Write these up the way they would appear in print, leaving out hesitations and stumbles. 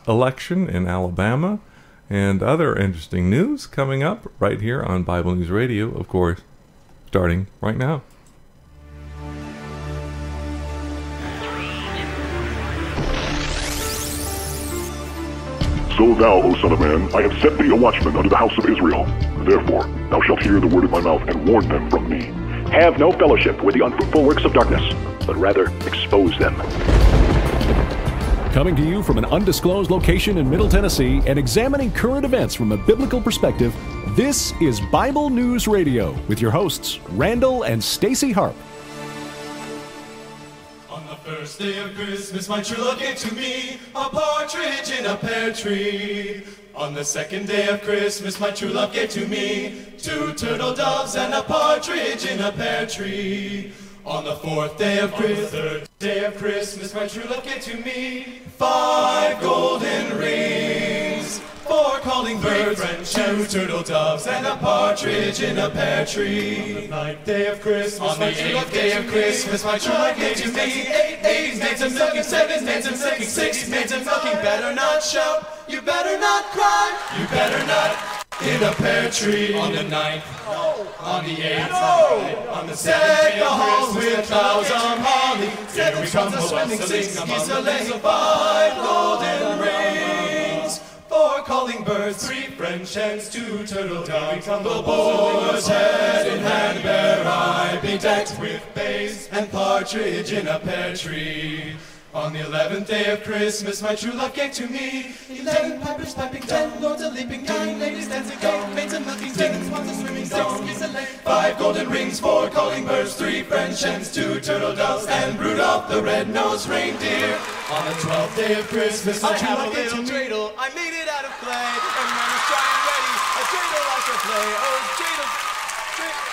election in Alabama and other interesting news coming up right here on Bible News Radio, of course, starting right now. So thou, O son of man, I have set thee a watchman unto the house of Israel. Therefore thou shalt hear the word of my mouth, and warn them from me. Have no fellowship with the unfruitful works of darkness, but rather expose them. Coming to you from an undisclosed location in Middle Tennessee and examining current events from a biblical perspective, this is Bible News Radio with your hosts, Randall and Stacy Harp. On the first day of Christmas, my true love gave to me a partridge in a pear tree. On the second day of Christmas, my true love gave to me 2 turtle doves and a partridge in a pear tree. On the fourth day of Christmas, the third day of Christmas, my true love gave to me 5 golden rings, 4 calling birds, 2 turtle doves, and a partridge in a pear tree. On the ninth day of Christmas, my true love gave to me, my true love gave to me 8 maids a milking, 7 maids a milking, 6 maids a milking. Better not shout, you better not cry, you better not in a pear tree. On the ninth, on the 8th, on the 7th, the halls with boughs of holly. Here we come, the swimming, 6 geese a laying, 5 golden rings, 4 calling birds, 3 French hens, 2 turtle doves. The boar's head in hand bear I, bedecked with bays and partridge in a pear tree. On the 11th day of Christmas, my true love gave to me 11 pipers piping, 10 lords a leaping, 9 ladies dancing, 8 maids a milking, 6 swans a swimming, 6 geese a laying, 5 golden rings, 4 calling birds, 3 French hens, 2 turtle doves, and Rudolph the red-nosed reindeer. On the 12th day of Christmas, my true love gave to me a dreidel. I made it out of clay, and man is dry and ready. A dreidel I shall play. Oh, dreidel, dreidel.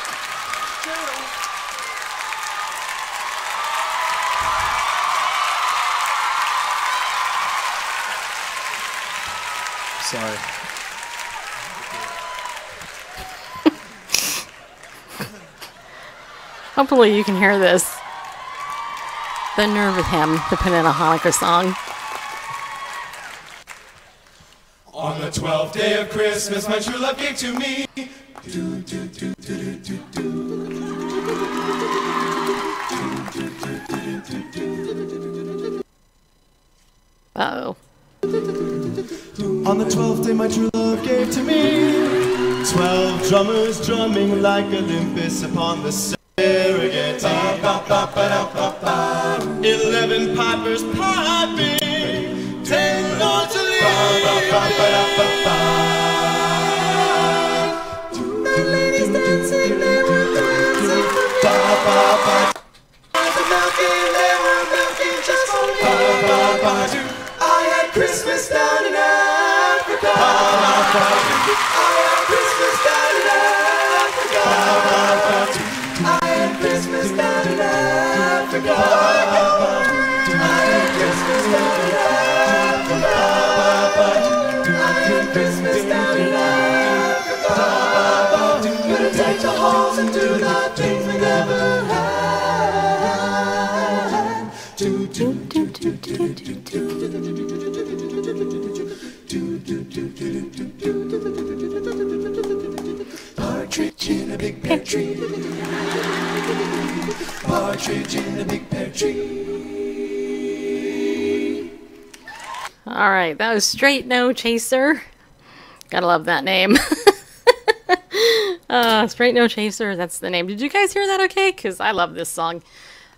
Sorry. Hopefully you can hear this. The nerve of him to put in a Hanukkah song. On the 12th day of Christmas, my true love gave to me. Uh-oh. On the 12th day, my true love gave to me 12 drummers drumming like Olympus upon the surrogate. 11 pipers piping, 10 lords a leaping, 9 ladies dancing, they were dancing for me. They were milking just for me. I had Christmas down in Africa. I had Christmas down in Africa. I had Christmas down in Africa. I had Christmas down in Africa. I had Christmas down in Africa. Gonna take the halls and do the things we never had. Partridge in a big pear tree. Partridge in a big pear tree. All right, that was Straight No Chaser. Gotta love that name. Straight No Chaser, that's the name. Did you guys hear that okay? Because I love this song.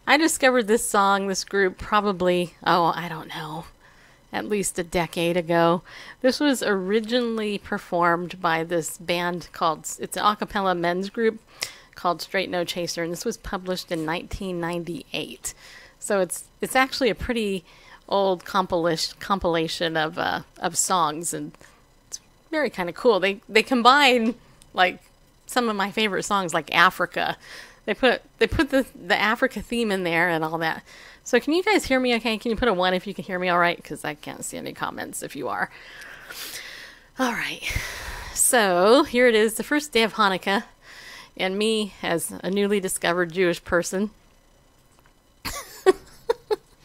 I discovered this song, this group, probably, I don't know, at least a decade ago. This was originally performed by this band called, it's an a cappella men's group called Straight No Chaser, and this was published in 1998. So it's actually a pretty old compilation of songs, and it's very kind of cool. They combine like some of my favorite songs, like Africa. They put the Africa theme in there and all that. So can you guys hear me okay? Can you put a 1 if you can hear me all right? Because I can't see any comments if you are. All right. So here it is, the first day of Hanukkah. And me as a newly discovered Jewish person.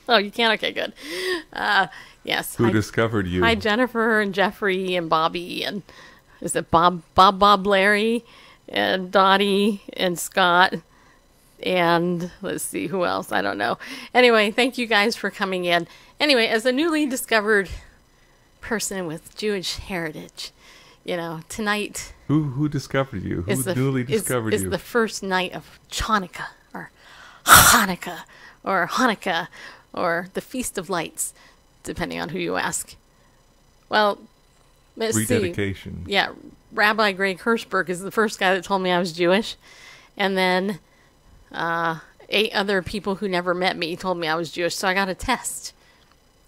Oh, you can? Okay, good. Yes. Who discovered you? Hi, Jennifer and Jeffrey and Bobby and is it Bob, Larry and Dottie and Scott and let's see who else. I don't know. Anyway, thank you guys for coming in. Anyway, as a newly discovered person with Jewish heritage, tonight. Who discovered you? Who newly discovered you? Is the first night of Channukah or Hanukkah or the Feast of Lights, depending on who you ask. Well, let's rededication. See. Yeah, Rabbi Greg Hirschberg is the first guy that told me I was Jewish, and then 8 other people who never met me told me I was Jewish. So I got a test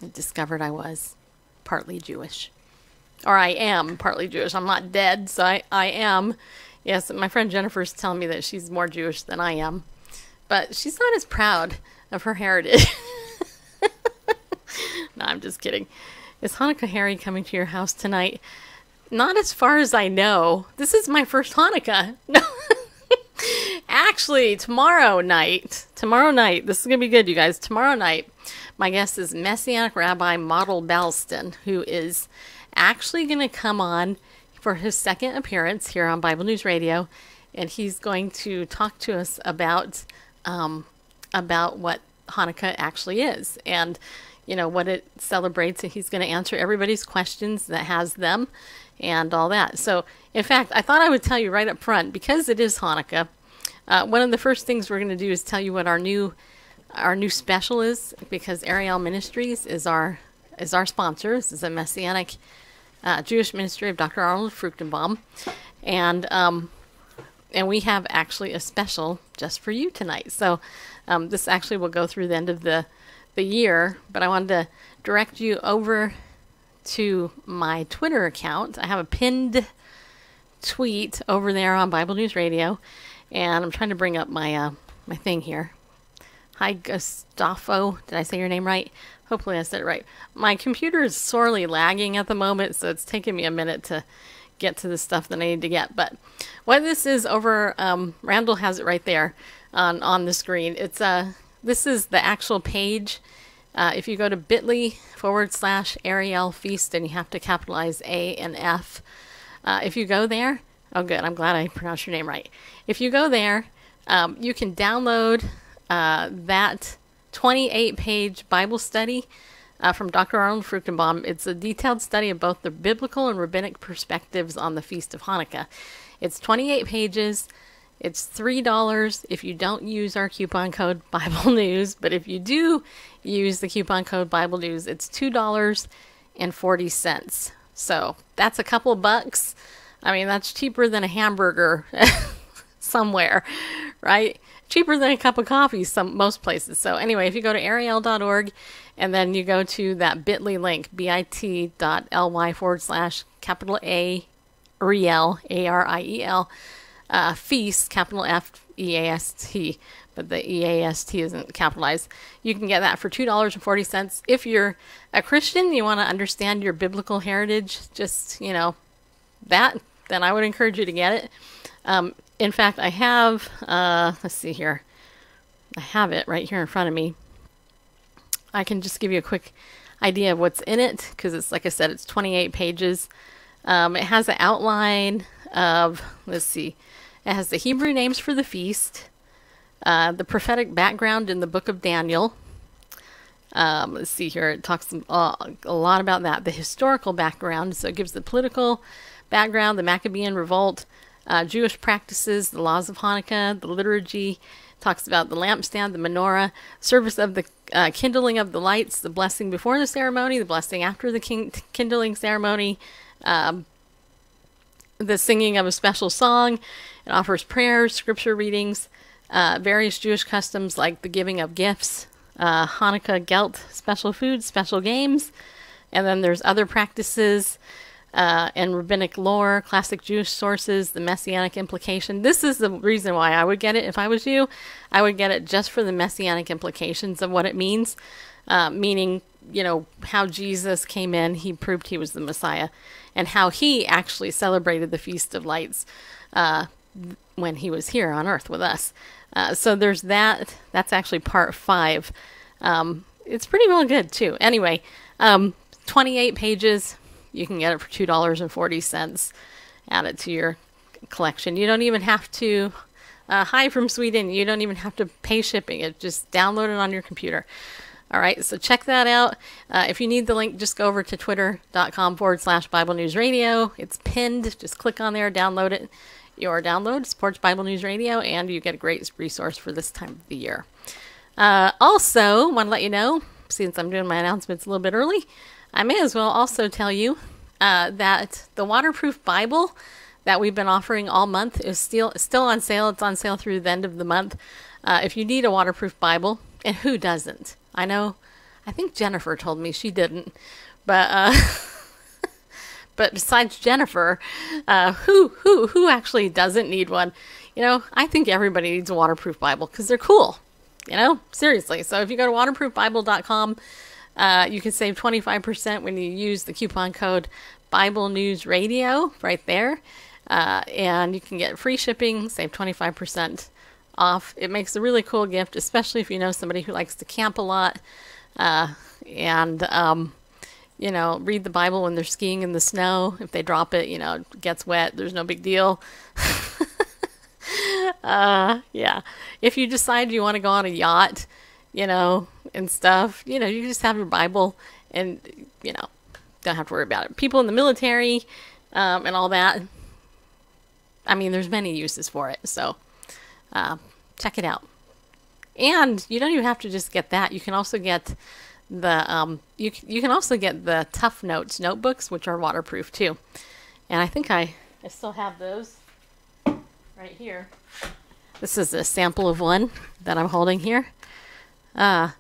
and discovered I was partly Jewish. Or I am partly Jewish. I'm not dead, so I am. Yes, my friend Jennifer's telling me that she's more Jewish than I am. But she's not as proud of her heritage. No, I'm just kidding. Is Hanukkah Harry coming to your house tonight? Not as far as I know. This is my first Hanukkah. No. Actually, tomorrow night, this is going to be good, you guys. Tomorrow night, my guest is Messianic Rabbi Model Balston, who is actually going to come on for his second appearance here on Bible News Radio, and he's going to talk to us about what Hanukkah actually is and what it celebrates, and he's going to answer everybody's questions that has them and all that. So in fact, I thought I would tell you right up front, because it is Hanukkah, one of the first things we're going to do is tell you what our new special is, because Ariel Ministries is our sponsor. This is a Messianic Jewish ministry of Dr. Arnold Fruchtenbaum, and we have actually a special just for you tonight. So this actually will go through the end of the year, but I wanted to direct you over to my Twitter account. I have a pinned tweet over there on Bible News Radio, and I'm trying to bring up my my thing here. Hi, Gustavo. Did I say your name right? Hopefully I said it right. My computer is sorely lagging at the moment, so it's taking me a minute to get to the stuff that I need to get. But what this is over, Randall has it right there on the screen. It's this is the actual page. If you go to bit.ly/Ariel Feast, and you have to capitalize A and F. If you go there, oh good, I'm glad I pronounced your name right. If you go there, you can download that 28-page Bible study from Dr. Arnold Fruchtenbaum. It's a detailed study of both the biblical and rabbinic perspectives on the Feast of Hanukkah. It's 28 pages. It's $3 if you don't use our coupon code Bible News, but if you do use the coupon code Bible News, it's $2.40. So that's a couple bucks. I mean, that's cheaper than a hamburger somewhere, right? Cheaper than a cup of coffee most places. So anyway, if you go to ariel.org and then you go to that bit.ly link, bit.ly/A Ariel, A-R-I-E-L, Feast, capital F-E-A-S-T, but the E-A-S-T isn't capitalized. You can get that for $2.40. If you're a Christian, you want to understand your biblical heritage, just, that, then I would encourage you to get it. In fact, I have, let's see here. I have it right here in front of me. I can just give you a quick idea of what's in it, because it's, like I said, it's 28 pages. It has an outline of, let's see, it has the Hebrew names for the feast, the prophetic background in the book of Daniel. Let's see here, it talks a lot about that. The historical background, so it gives the political background, the Maccabean revolt, Jewish practices, the laws of Hanukkah, the liturgy, talks about the lampstand, the menorah, service of the kindling of the lights, the blessing before the ceremony, the blessing after the kindling ceremony, the singing of a special song. It offers prayers, scripture readings, various Jewish customs like the giving of gifts, Hanukkah gelt, special foods, special games, and then there's other practices and rabbinic lore, classic Jewish sources, the messianic implication. This is the reason why I would get it if I was you. I would get it just for the messianic implications of what it means, meaning, how Jesus came in, he proved he was the Messiah, and how he actually celebrated the Feast of Lights when he was here on earth with us. So there's that. That's actually part 5. It's pretty well good too. Anyway, 28 pages. You can get it for $2.40. Add it to your collection. You don't even have to, hi from Sweden, you don't even have to pay shipping. It just download it on your computer. All right, so check that out. If you need the link, just go over to twitter.com/Bible News Radio. It's pinned. Just click on there, download it. Your download supports Bible News Radio, and you get a great resource for this time of the year. Also, want to let you know, since I'm doing my announcements a little bit early, I may as well also tell you that the waterproof Bible that we've been offering all month is still on sale. It's on sale through the end of the month. If you need a waterproof Bible, and who doesn't? I know, I think Jennifer told me she didn't, but but besides Jennifer, who actually doesn't need one? You know, I think everybody needs a waterproof Bible because they're cool. You know, seriously. So if you go to waterproofbible.com, you can save 25% when you use the coupon code Bible News Radio right there, and you can get free shipping, save 25% off. It makes a really cool gift, especially if you know somebody who likes to camp a lot, and you know, read the Bible when they're skiing in the snow. If they drop it, you know, it gets wet, there's no big deal. Yeah. If you decide you want to go on a yacht, you know, and stuff, you know, you just have your Bible and, you know, don't have to worry about it. People in the military, and all that. I mean, there's many uses for it. So, check it out. And you don't even have to just get that. You can also get the you can also get the Tough Notes notebooks, which are waterproof too. And I think I still have those right here. This is a sample of one that I'm holding here. Yeah,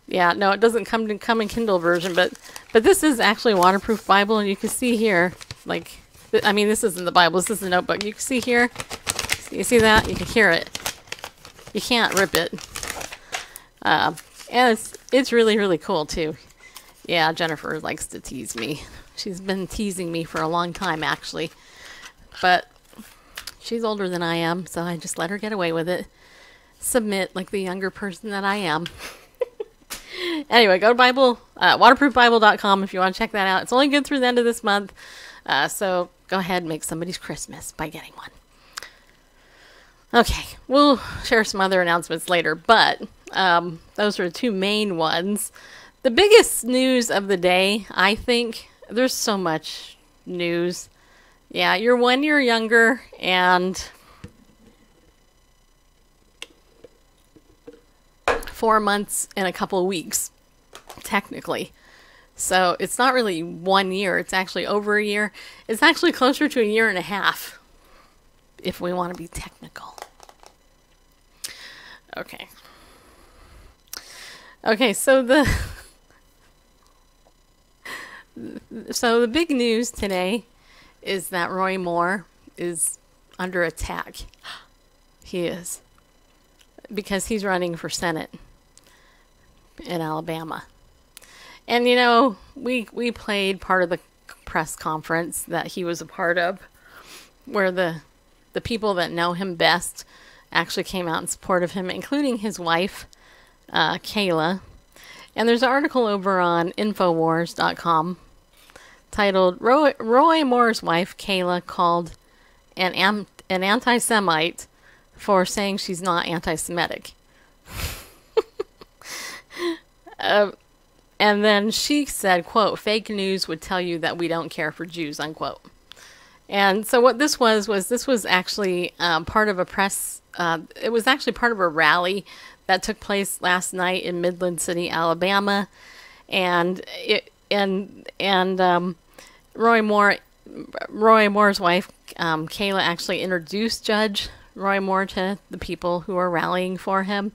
no, it doesn't come in Kindle version, but this is actually a waterproof Bible, and you can see here, like, I mean, this isn't the Bible, this is the notebook. You can see here, you see that? You can hear it. You can't rip it. And it's really, really cool, too. Yeah, Jennifer likes to tease me. She's been teasing me for a long time, actually. But she's older than I am, so I just let her get away with it. Submit like the younger person that I am. Anyway, go to waterproofbible.com if you want to check that out. It's only good through the end of this month. So go ahead and make somebody's Christmas by getting one. Okay, we'll share some other announcements later, but those are the two main ones. The biggest news of the day, I think, there's so much news. Yeah, you're 1 year younger and 4 months and a couple of weeks, technically. So it's not really 1 year. It's actually over a year. It's actually closer to a year and a half, if we want to be technical. Okay. Okay, so the big news today is that Roy Moore is under attack. He is. Because he's running for Senate in Alabama. And, you know, we played part of the press conference that he was a part of, where the people that know him best actually came out in support of him, including his wife, Kayla. And there's an article over on Infowars.com titled, Roy Moore's wife, Kayla, called an anti-Semite for saying she's not anti-Semitic. And then she said, quote, fake news would tell you that we don't care for Jews, unquote. And so what this was actually part of a press, it was actually part of a rally that took place last night in Midland City, Alabama. And Roy Moore's wife, Kayla, actually introduced Judge Roy Moore to the people who are rallying for him.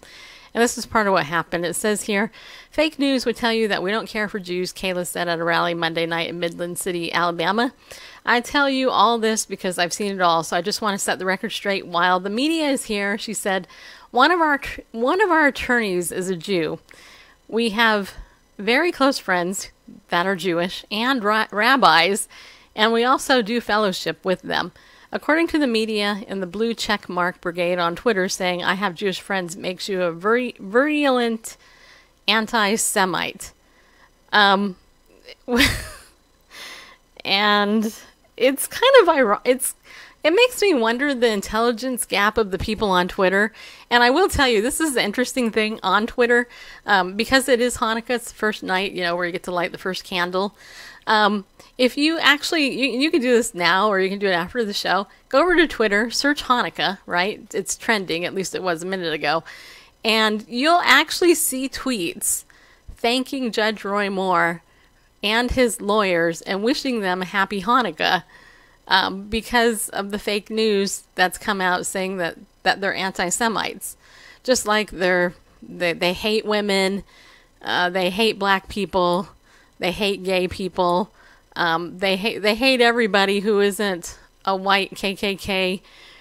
And this is part of what happened. It says here, fake news would tell you that we don't care for Jews, Kayla said at a rally Monday night in Midland City, Alabama. I tell you all this because I've seen it all, so I just want to set the record straight. While the media is here, she said, one of our attorneys is a Jew. We have very close friends that are Jewish and rabbis, and we also do fellowship with them. According to the media and the Blue Check Mark Brigade on Twitter, saying I have Jewish friends makes you a virulent anti-Semite. and it's kind of it makes me wonder the intelligence gap of the people on Twitter. And I will tell you, this is the interesting thing on Twitter, because it is Hanukkah, it's the first night, where you get to light the first candle. If you actually, you can do this now or you can do it after the show. Go over to Twitter, search Hanukkah, right? It's trending, at least it was a minute ago. And you'll actually see tweets thanking Judge Roy Moore and his lawyers and wishing them a happy Hanukkah, because of the fake news that's come out saying that they're anti-Semites. Just like they hate women, they hate black people, they hate gay people, they hate everybody who isn't a white KKK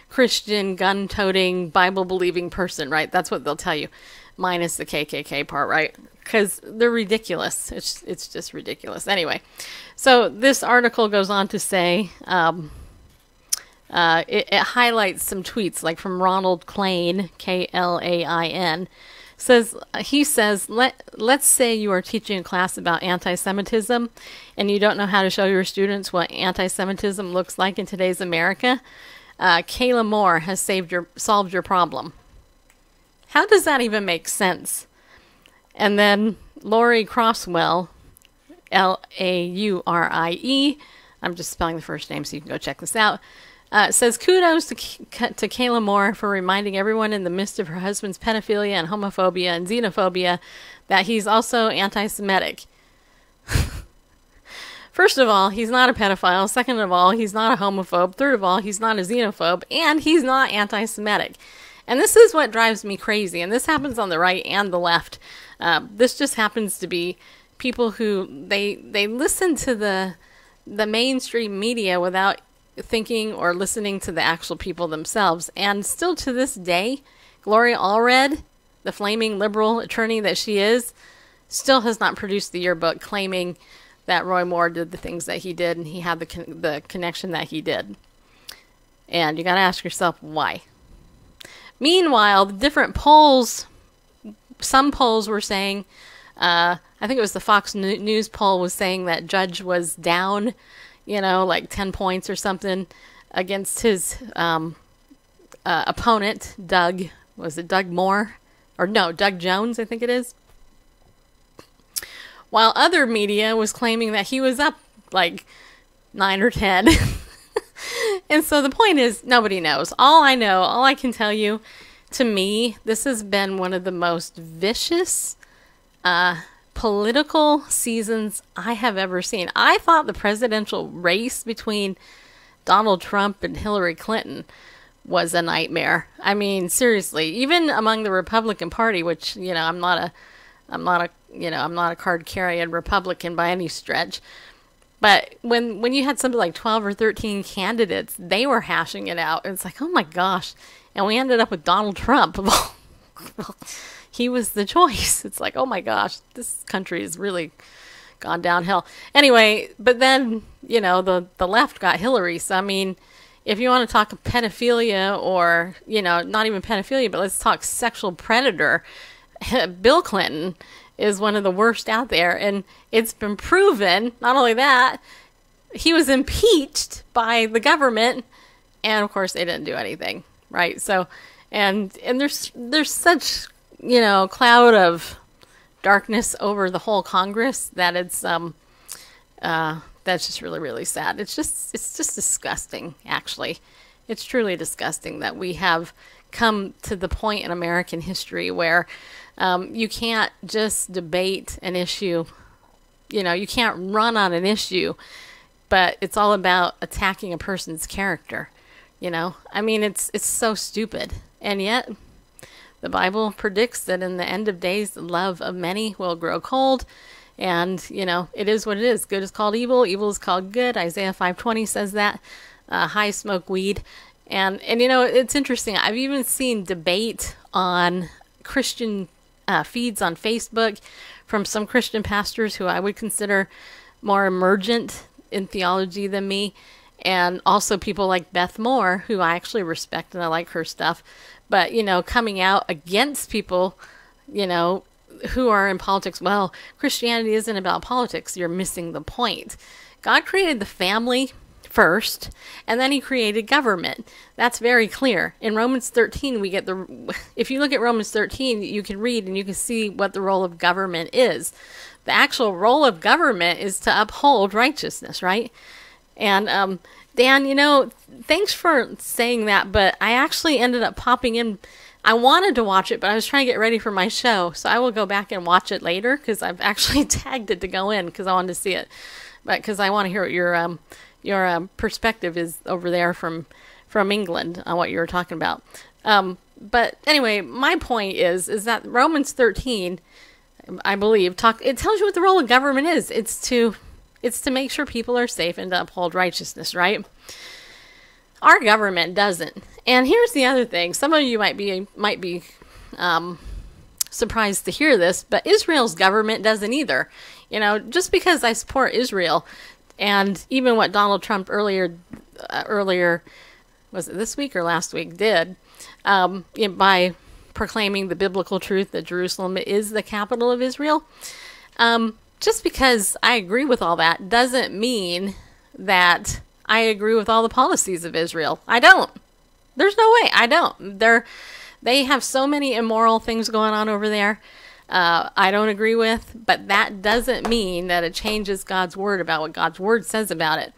Christian gun-toting Bible-believing person, right? That's what they'll tell you, minus the KKK part, right? Because they're ridiculous. It's just ridiculous. Anyway, so this article goes on to say, it highlights some tweets, like from Ronald Klain, Klain. He says, let's say you are teaching a class about anti-Semitism and you don't know how to show your students what anti-Semitism looks like in today's America. Kayla Moore has solved your problem. How does that even make sense? And then Lori Crosswell, Laurie, I'm just spelling the first name so you can go check this out, says kudos to Kayla Moore for reminding everyone in the midst of her husband's pedophilia and homophobia and xenophobia that he's also anti-Semitic. First of all, he's not a pedophile. Second of all, he's not a homophobe. Third of all, he's not a xenophobe. And he's not anti-Semitic. And this is what drives me crazy. And this happens on the right and the left. This just happens to be people who, they listen to the mainstream media without thinking or listening to the actual people themselves. And still to this day, Gloria Allred, the flaming liberal attorney that she is, still has not produced the yearbook claiming that Roy Moore did the things that he did and he had the connection that he did. And you got to ask yourself why. Meanwhile, the different polls, some polls were saying, I think it was the Fox News poll was saying that Judge was down, like 10 points or something against his opponent, Doug. Was it Doug Moore? Or no, Doug Jones, I think it is. While other media was claiming that he was up like 9 or 10. And so the point is, nobody knows. All I can tell you, to me, this has been one of the most vicious political seasons I have ever seen. I thought the presidential race between Donald Trump and Hillary Clinton was a nightmare. I mean, seriously, even among the Republican Party, which, I'm not a card-carrying Republican by any stretch. But when you had something like 12 or 13 candidates, they were hashing it out. And it's like, oh my gosh. And we ended up with Donald Trump. He was the choice. It's like, oh my gosh, this country has really gone downhill. Anyway, but then, the left got Hillary. So, I mean, if you want to talk pedophilia or, not even pedophilia, but let's talk sexual predator, Bill Clinton is one of the worst out there. And it's been proven, not only that, he was impeached by the government. And of course, they didn't do anything, right? So, and there's such, cloud of darkness over the whole Congress that it's, that's just really, really sad. It's just disgusting, actually. It's truly disgusting that we have come to the point in American history where you can't just debate an issue. You can't run on an issue, but it's all about attacking a person's character. I mean, it's so stupid. And yet, the Bible predicts that in the end of days, the love of many will grow cold. And, it is what it is. Good is called evil. Evil is called good. Isaiah 5:20 says that. High smoke weed. And it's interesting. I've even seen debate on Christian feeds on Facebook from some Christian pastors who I would consider more emergent in theology than me. And also people like Beth Moore, who I actually respect and I like her stuff. But, coming out against people, who are in politics, well, Christianity isn't about politics. You're missing the point. God created the family first, and then he created government. That's very clear. In Romans 13, we get if you look at Romans 13, you can read and you can see what the role of government is. The actual role of government is to uphold righteousness, right? And Dan, thanks for saying that, but I actually ended up popping in. I wanted to watch it, but I was trying to get ready for my show, so I will go back and watch it later, because I've actually tagged it to go in, because I wanted to see it. But because I want to hear what your perspective is over there from England on what you were talking about. But anyway, my point is that Romans 13, I believe, it tells you what the role of government is. It's to make sure people are safe and to uphold righteousness, right? Our government doesn't. And here's the other thing. Some of you might be surprised to hear this, but Israel's government doesn't either. Just because I support Israel, and even what Donald Trump earlier, was it this week or last week, did, by proclaiming the biblical truth that Jerusalem is the capital of Israel, just because I agree with all that doesn't mean that I agree with all the policies of Israel. I don't. There's no way. I don't. They have so many immoral things going on over there. I don't agree with, but that doesn't mean that it changes God's word about what God's word says about it.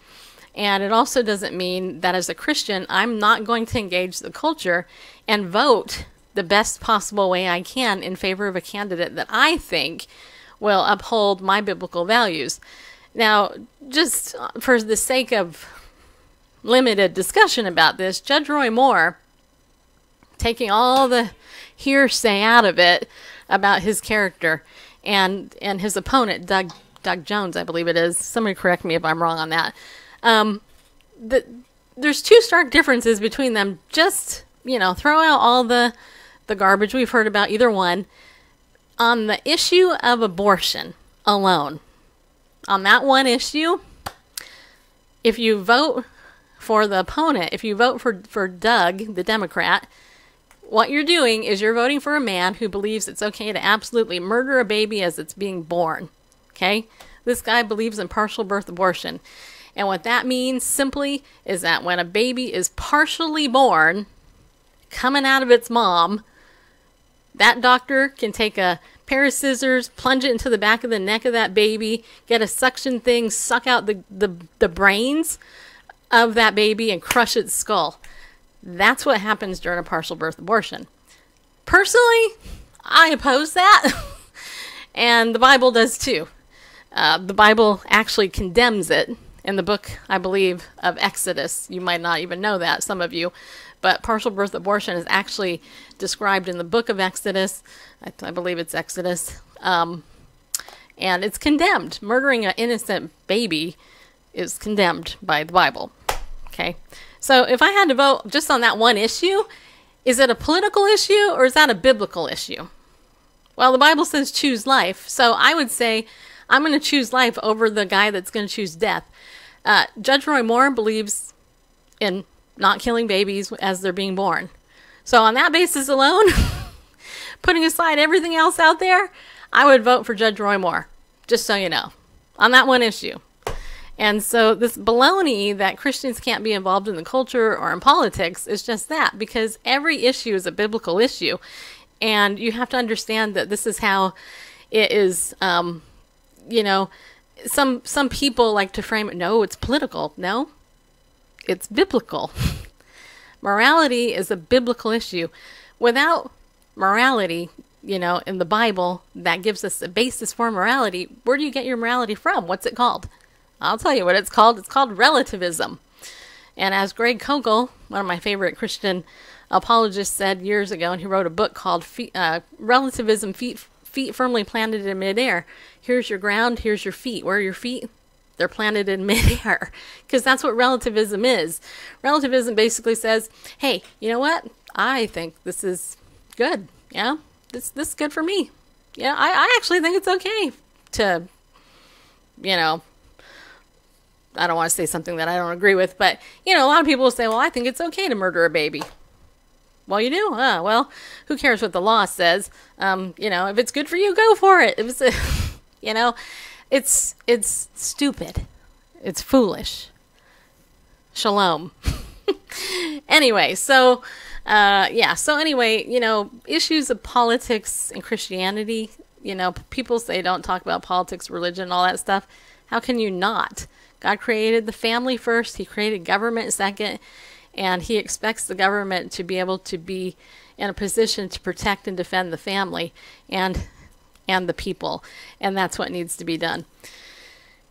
And it also doesn't mean that as a Christian, I'm not going to engage the culture and vote the best possible way I can in favor of a candidate that I think will uphold my biblical values. Now, just for the sake of limited discussion about this, Judge Roy Moore, taking all the hearsay out of it about his character and his opponent, Doug Jones, I believe it is. Somebody correct me if I'm wrong on that. There's two stark differences between them. Just, throw out all the garbage we've heard about either one. On the issue of abortion alone, on that one issue, if you vote for the opponent, if you vote for Doug, the Democrat, what you're doing is you're voting for a man who believes it's okay to absolutely murder a baby as it's being born. Okay? This guy believes in partial birth abortion. And what that means simply is that when a baby is partially born, coming out of its mom, that doctor can take a pair of scissors, plunge it into the back of the neck of that baby, get a suction thing, suck out the brains of that baby and crush its skull. That's what happens during a partial birth abortion. Personally, I oppose that. And the Bible does too. The Bible actually condemns it in the book, I believe, of Exodus. You might not even know that, some of you. But partial birth abortion is actually described in the book of Exodus. I believe it's Exodus. And it's condemned. Murdering an innocent baby is condemned by the Bible. Okay? So if I had to vote just on that one issue, is it a political issue or is that a biblical issue? Well, the Bible says choose life. So I would say I'm going to choose life over the guy that's going to choose death. Judge Roy Moore believes in not killing babies as they're being born. So on that basis alone, putting aside everything else out there, I would vote for Judge Roy Moore, just so you know, on that one issue. And so this baloney that Christians can't be involved in the culture or in politics is just that, because every issue is a biblical issue. And you have to understand that this is how it is, some people like to frame it, no, it's political. No, it's biblical. Morality is a biblical issue. Without morality, in the Bible, that gives us a basis for morality. Where do you get your morality from? What's it called? I'll tell you what it's called. It's called relativism. And as Greg Koukl, one of my favorite Christian apologists, said years ago, and he wrote a book called Relativism, Feet Firmly Planted in Midair. Here's your ground, here's your feet. Where are your feet? They're planted in midair. Because that's what relativism is. Relativism basically says, hey, you know what? I think this is good. Yeah, this is good for me. Yeah, I actually think it's okay to, I don't want to say something that I don't agree with, but, a lot of people will say, well, I think it's okay to murder a baby. Well, you do? Well, who cares what the law says? If it's good for you, go for it. It was, it's stupid. It's foolish. Shalom. Anyway, so anyway, issues of politics and Christianity, people say don't talk about politics, religion, all that stuff. How can you not? God created the family first. He created government second. And he expects the government to be able to be in a position to protect and defend the family and the people. And that's what needs to be done.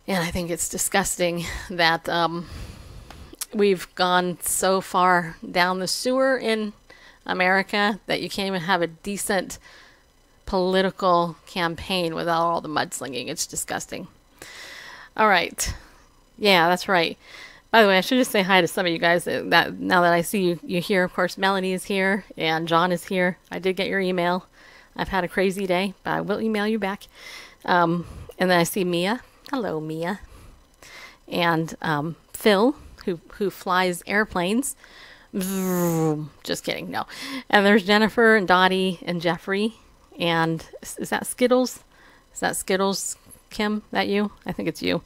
And I think it's disgusting that we've gone so far down the sewer in America that you can't even have a decent political campaign without all the mudslinging. It's disgusting. All right. Yeah, that's right. By the way, I should just say hi to some of you guys that now that I see you here. Of course, Melanie is here and John is here. I did get your email. I've had a crazy day, but I will email you back. And then I see Mia. Hello, Mia. And Phil, who flies airplanes. Just kidding, no. And there's Jennifer and Dottie and Jeffrey. And is that Skittles? Is that Skittles, Kim? That you? I think it's you.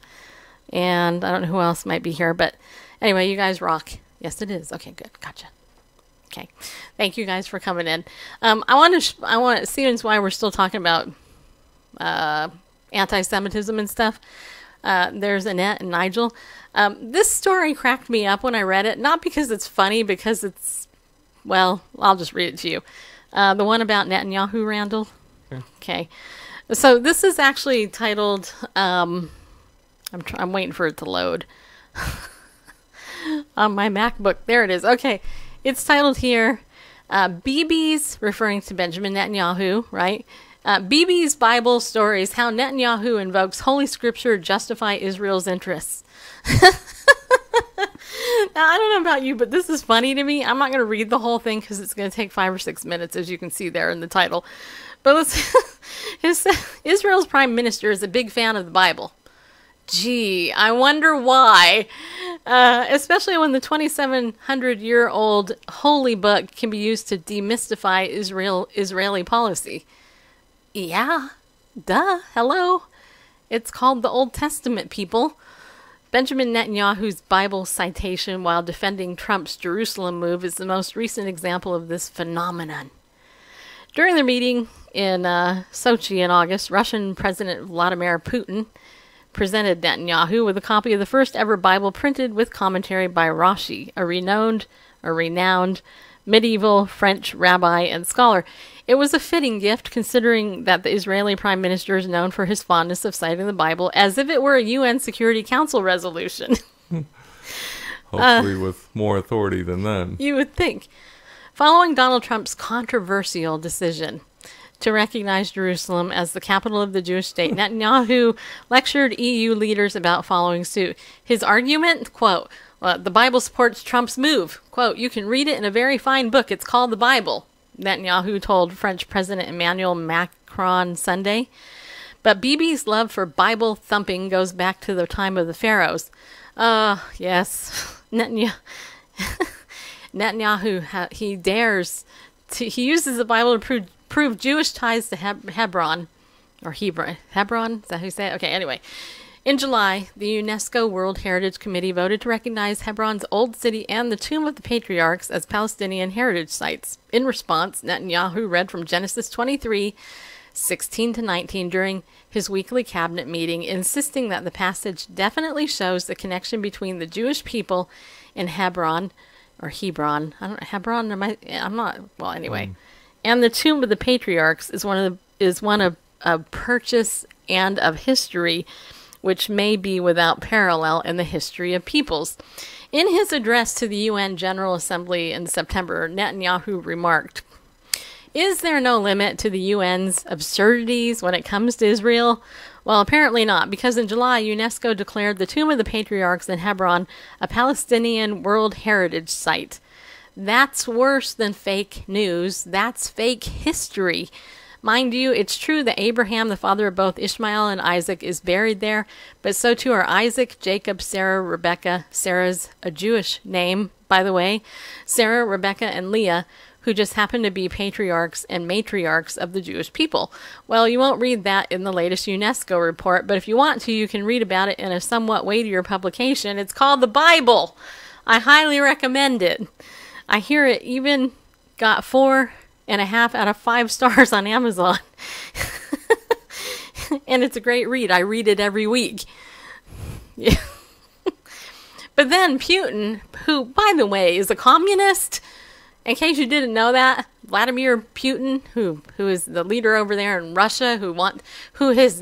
And I don't know who else might be here, but anyway, you guys rock. Yes, it is. Okay, good. Gotcha. Okay. Thank you guys for coming in. I want to see why we're still talking about anti-Semitism and stuff. There's Annette and Nigel. This story cracked me up when I read it, not because it's funny, because it's, well, I'll just read it to you. The one about Netanyahu, Randall. Okay. So this is actually titled, I'm waiting for it to load on my MacBook. There it is. Okay. It's titled here, Bibi's, referring to Benjamin Netanyahu, right? Bibi's Bible Stories, How Netanyahu Invokes Holy Scripture to Justify Israel's Interests. Now, I don't know about you, but this is funny to me. I'm not going to read the whole thing because it's going to take 5 or 6 minutes, as you can see there in the title. But Israel's prime minister is a big fan of the Bible. Gee, I wonder why. Especially when the 2,700-year-old holy book can be used to demystify Israeli policy. Yeah, duh, hello. It's called the Old Testament, people. Benjamin Netanyahu's Bible citation while defending Trump's Jerusalem move is the most recent example of this phenomenon. During their meeting in Sochi in August, Russian President Vladimir Putin presented Netanyahu with a copy of the first ever Bible printed with commentary by Rashi, a renowned medieval French rabbi and scholar. It was a fitting gift considering that the Israeli prime minister is known for his fondness of citing the Bible as if it were a UN Security Council resolution. Hopefully with more authority than that. You would think. Following Donald Trump's controversial decision to recognize Jerusalem as the capital of the Jewish state, Netanyahu lectured EU leaders about following suit. His argument, quote, the Bible supports Trump's move. Quote, you can read it in a very fine book. It's called the Bible, Netanyahu told French President Emmanuel Macron Sunday. But Bibi's love for Bible thumping goes back to the time of the pharaohs. Yes. Netanyahu, he uses the Bible to prove Jewish ties to Hebron, or Hebron. Hebron? Is that how you say it? Okay, anyway. In July, the UNESCO World Heritage Committee voted to recognize Hebron's old city and the Tomb of the Patriarchs as Palestinian heritage sites. In response, Netanyahu read from Genesis 23, 16 to 19 during his weekly cabinet meeting, insisting that the passage definitely shows the connection between the Jewish people in Hebron, or Hebron. I don't know, Hebron, I'm not, well, anyway. And the Tomb of the Patriarchs is one of purchase and of history, which may be without parallel in the history of peoples. In his address to the UN General Assembly in September, Netanyahu remarked, is there no limit to the UN's absurdities when it comes to Israel? Well, apparently not, because in July, UNESCO declared the Tomb of the Patriarchs in Hebron a Palestinian World Heritage Site. That's worse than fake news. That's fake history. Mind you, it's true that Abraham, the father of both Ishmael and Isaac, is buried there, but so too are Isaac, Jacob, Sarah, Rebecca. Sarah's a Jewish name, by the way. Sarah, Rebecca, and Leah, who just happen to be patriarchs and matriarchs of the Jewish people. Well, you won't read that in the latest UNESCO report, but if you want to, you can read about it in a somewhat weightier publication. It's called the Bible. I highly recommend it. I hear it even got 4.5 out of 5 stars on Amazon. And it's a great read. I read it every week. Yeah. But then Putin, who, by the way, is a communist, in case you didn't know that, Vladimir Putin, who is the leader over there in Russia, who is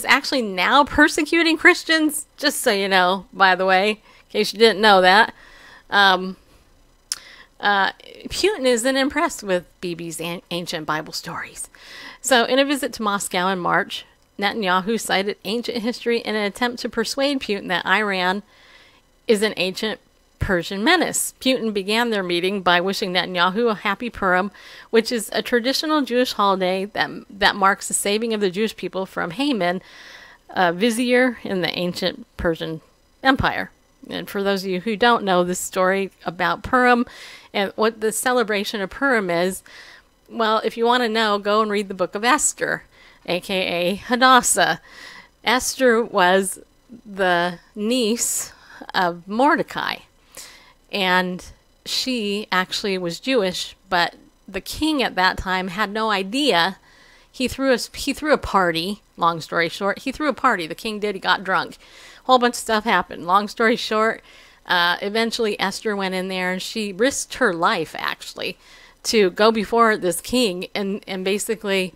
actually now persecuting Christians, just so you know, by the way, in case you didn't know that. Putin isn't impressed with Bibi's ancient Bible stories. So in a visit to Moscow in March, Netanyahu cited ancient history in an attempt to persuade Putin that Iran is an ancient Persian menace. Putin began their meeting by wishing Netanyahu a happy Purim, which is a traditional Jewish holiday that marks the saving of the Jewish people from Haman, a vizier in the ancient Persian Empire. And for those of you who don't know this story about Purim and what the celebration of Purim is, well, if you want to know, go and read the book of Esther, aka Hadassah. Esther was the niece of Mordecai, and she actually was Jewish, but the king at that time had no idea. He threw a party. Long story short, he threw a party. The king did. He got drunk. A whole bunch of stuff happened. Long story short, eventually Esther went in there and she risked her life actually to go before this king and basically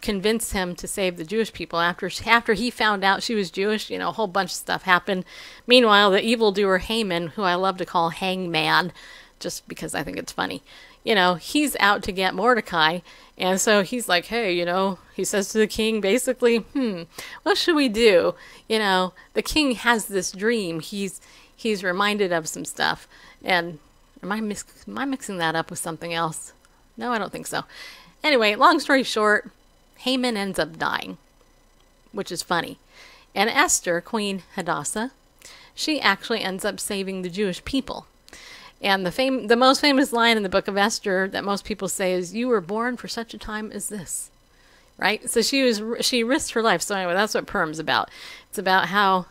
convince him to save the Jewish people. After he found out she was Jewish, a whole bunch of stuff happened. Meanwhile, the evildoer Haman, who I love to call Hangman, just because I think it's funny, he's out to get Mordecai. And so he's like, hey, he says to the king, basically, what should we do? The king has this dream. He's reminded of some stuff. And am I mixing that up with something else? No, I don't think so. Anyway, long story short, Haman ends up dying, which is funny. And Esther, Queen Hadassah, she actually ends up saving the Jewish people. And the most famous line in the book of Esther that most people say is, "You were born for such a time as this." Right? So she risked her life. So anyway, that's what Purim's about. It's about how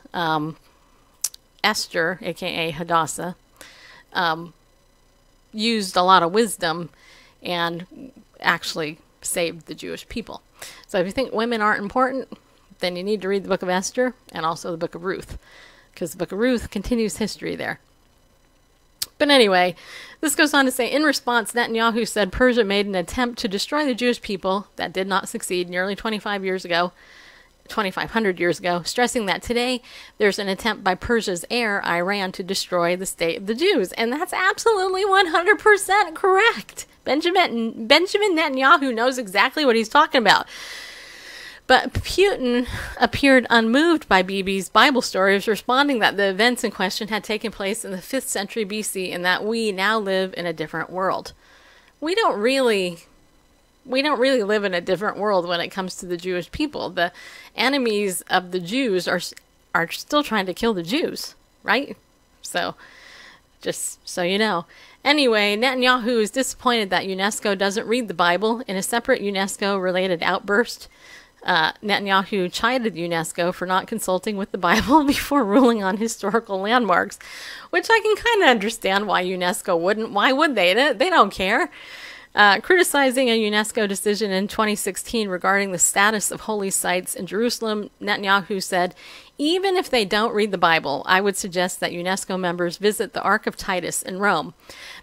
Esther, aka Hadassah, used a lot of wisdom and actually saved the Jewish people. So if you think women aren't important, then you need to read the book of Esther and also the book of Ruth, because the book of Ruth continues history there. But anyway, this goes on to say, in response, Netanyahu said Persia made an attempt to destroy the Jewish people that did not succeed nearly 2,500 years ago, stressing that today there's an attempt by Persia's heir, Iran, to destroy the state of the Jews. And that's absolutely 100% correct. Benjamin Netanyahu knows exactly what he's talking about. But Putin appeared unmoved by Bibi's Bible stories, responding that the events in question had taken place in the 5th century BC and that we now live in a different world. We don't really live in a different world when it comes to the Jewish people. The enemies of the Jews are still trying to kill the Jews, right? So, just so you know. Anyway, Netanyahu is disappointed that UNESCO doesn't read the Bible. In a separate UNESCO-related outburst, Netanyahu chided UNESCO for not consulting with the Bible before ruling on historical landmarks, which I can kind of understand why UNESCO wouldn't. Why would they? They don't care. Criticizing a UNESCO decision in 2016 regarding the status of holy sites in Jerusalem, Netanyahu said, even if they don't read the Bible, I would suggest that UNESCO members visit the Ark of Titus in Rome.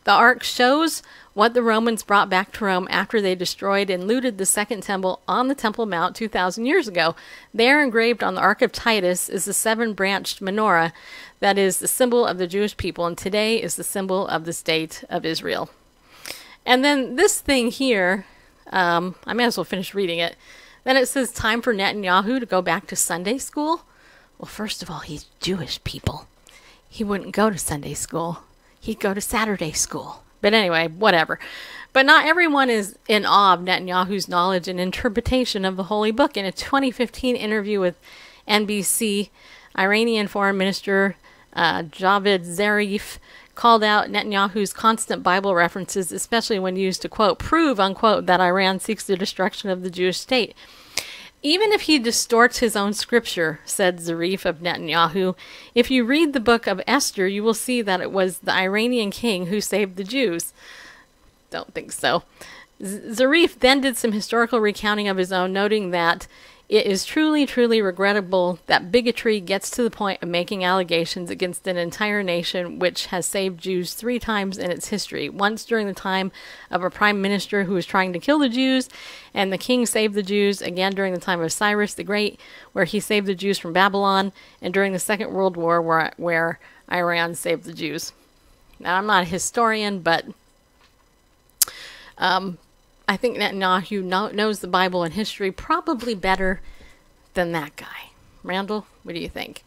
The Ark shows what the Romans brought back to Rome after they destroyed and looted the Second Temple on the Temple Mount 2,000 years ago. There, engraved on the Ark of Titus, is the 7-branched menorah that is the symbol of the Jewish people, and today is the symbol of the state of Israel. And then this thing here, I may as well finish reading it. Then it says, time for Netanyahu to go back to Sunday school. Well, first of all, he's Jewish, people. He wouldn't go to Sunday school. He'd go to Saturday school. But anyway, whatever. But not everyone is in awe of Netanyahu's knowledge and interpretation of the Holy Book. In a 2015 interview with NBC, Iranian Foreign Minister Javad Zarif called out Netanyahu's constant Bible references, especially when used to, quote, prove, unquote, that Iran seeks the destruction of the Jewish state. Even if he distorts his own scripture, said Zarif of Netanyahu, if you read the book of Esther, you will see that it was the Iranian king who saved the Jews. Don't think so. Zarif then did some historical recounting of his own, noting that it is truly, truly regrettable that bigotry gets to the point of making allegations against an entire nation which has saved Jews 3 times in its history. Once during the time of a prime minister who was trying to kill the Jews, and the king saved the Jews, again during the time of Cyrus the Great, where he saved the Jews from Babylon, and during the Second World War, where Iran saved the Jews. Now, I'm not a historian, but I think Netanyahu knows the Bible and history probably better than that guy. Randall, what do you think?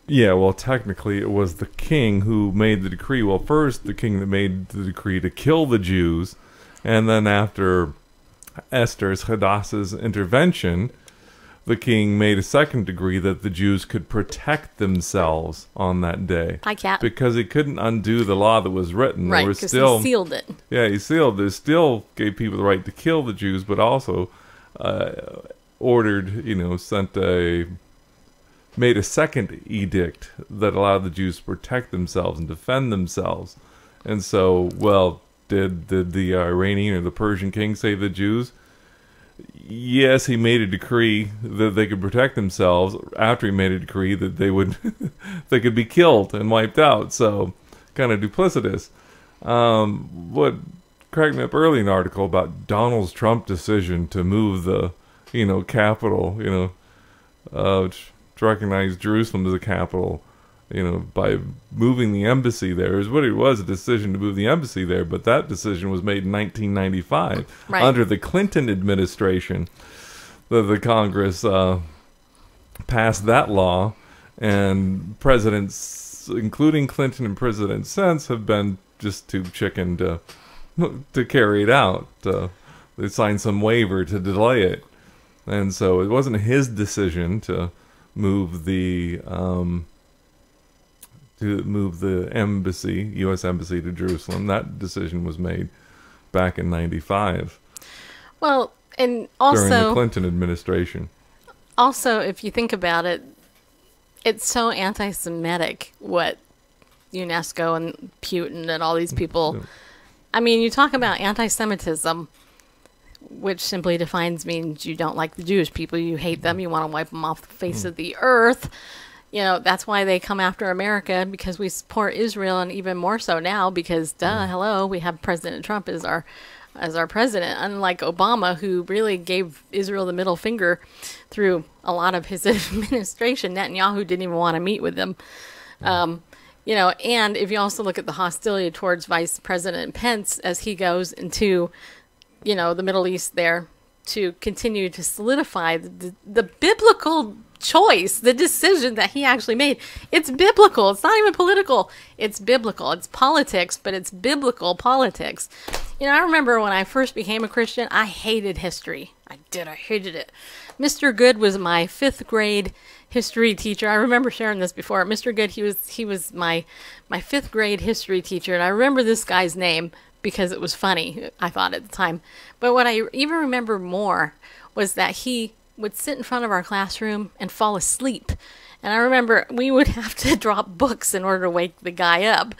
Yeah, well, technically it was the king who made the decree. Well, first the king that made the decree to kill the Jews, and then after Hadassah's intervention, the king made a second decree that the Jews could protect themselves on that day. Hi, Cat. Because he couldn't undo the law that was written. Right, because he sealed it. Yeah, he sealed it. Still gave people the right to kill the Jews, but also made a second edict that allowed the Jews to protect themselves and defend themselves. And so, well, did the Iranian or the Persian king save the Jews? Yes, he made a decree that they could protect themselves. After he made a decree that they could be killed and wiped out. So, kind of duplicitous. What cracked me up early in the article about Donald Trump's decision to move the, capital, to recognize Jerusalem as a capital, by moving the embassy there. Is what it was, a decision to move the embassy there, but that decision was made in 1995 right. Under the Clinton administration. The Congress passed that law, and presidents, including Clinton and presidents since, have been just too chicken to carry it out. They signed some waiver to delay it, and so it wasn't his decision to move the embassy, U.S. embassy, to Jerusalem. That decision was made back in 95. Well, and also during the Clinton administration. Also, if you think about it, it's so anti-Semitic what UNESCO and Putin and all these people. I mean, you talk about anti-Semitism, which simply means you don't like the Jewish people, you hate them, you want to wipe them off the face of the earth. That's why they come after America, because we support Israel, and even more so now because, hello, we have President Trump as our president, unlike Obama, who really gave Israel the middle finger through a lot of his administration. Netanyahu didn't even want to meet with them. And if you also look at the hostility towards Vice President Pence as he goes into, the Middle East there to continue to solidify the biblical choice, the decision that he actually made. It's biblical. It's not even political. It's biblical. It's politics, but it's biblical politics. I remember when I first became a Christian, I hated history. I hated it. Mr. Good was my 5th grade history teacher. I remember sharing this before. Mr. Good, he was my 5th grade history teacher, and I remember this guy's name because it was funny, I thought at the time. But what I even remember more was that he would sit in front of our classroom and fall asleep. And I remember we would have to drop books in order to wake the guy up.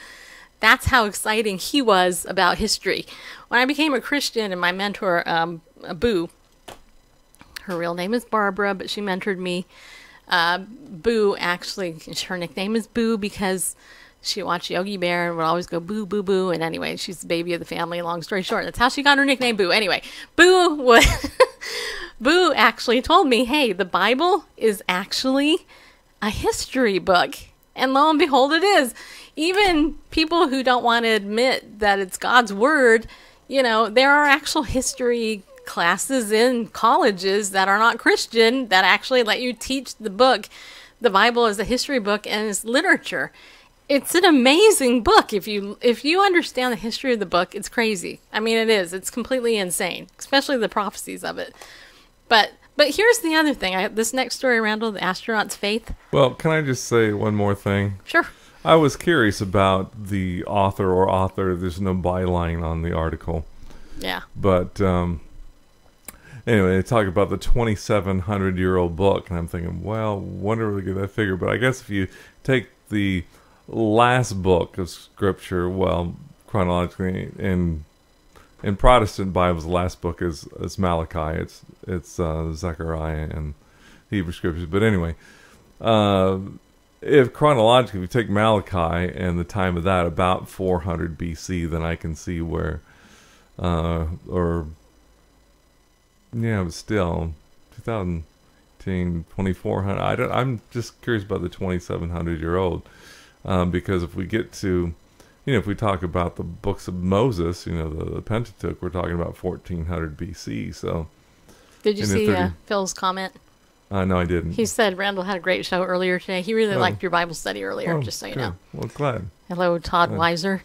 That's how exciting he was about history. When I became a Christian, and my mentor, Boo, her real name is Barbara, but she mentored me. Boo, actually, her nickname is Boo because she watched Yogi Bear and would always go boo, boo, boo. And anyway, she's the baby of the family, long story short. That's how she got her nickname, Boo. Anyway, Boo actually told me, hey, the Bible is actually a history book. And lo and behold, it is. Even people who don't want to admit that it's God's word, there are actual history classes in colleges that are not Christian that actually let you teach the book. The Bible is a history book and it's literature. It's an amazing book. If you understand the history of the book, it's crazy. I mean, it is. It's completely insane, especially the prophecies of it. But here's the other thing. This next story, Randall, the astronaut's faith. Well, can I just say one more thing? Sure. I was curious about the author or author. There's no byline on the article. Yeah. But anyway, they talk about the 2,700-year-old book, and I'm thinking, well, wonder where they get that figure. But I guess if you take the last book of Scripture, well, chronologically, in Protestant Bibles, the last book is Malachi. It's Zechariah and Hebrew Scriptures. But anyway, if chronologically, if you take Malachi and the time of that, about 400 BC, then I can see where, but still, 2010, 2400. I'm just curious about the 2,700-year-old, because if we get to, if we talk about the books of Moses, the Pentateuch, we're talking about 1400 BC. So, did you see Phil's comment? No, I didn't. He said Randall had a great show earlier today. He really liked your Bible study earlier, just so you know. Well, glad. Hello, Todd Weiser.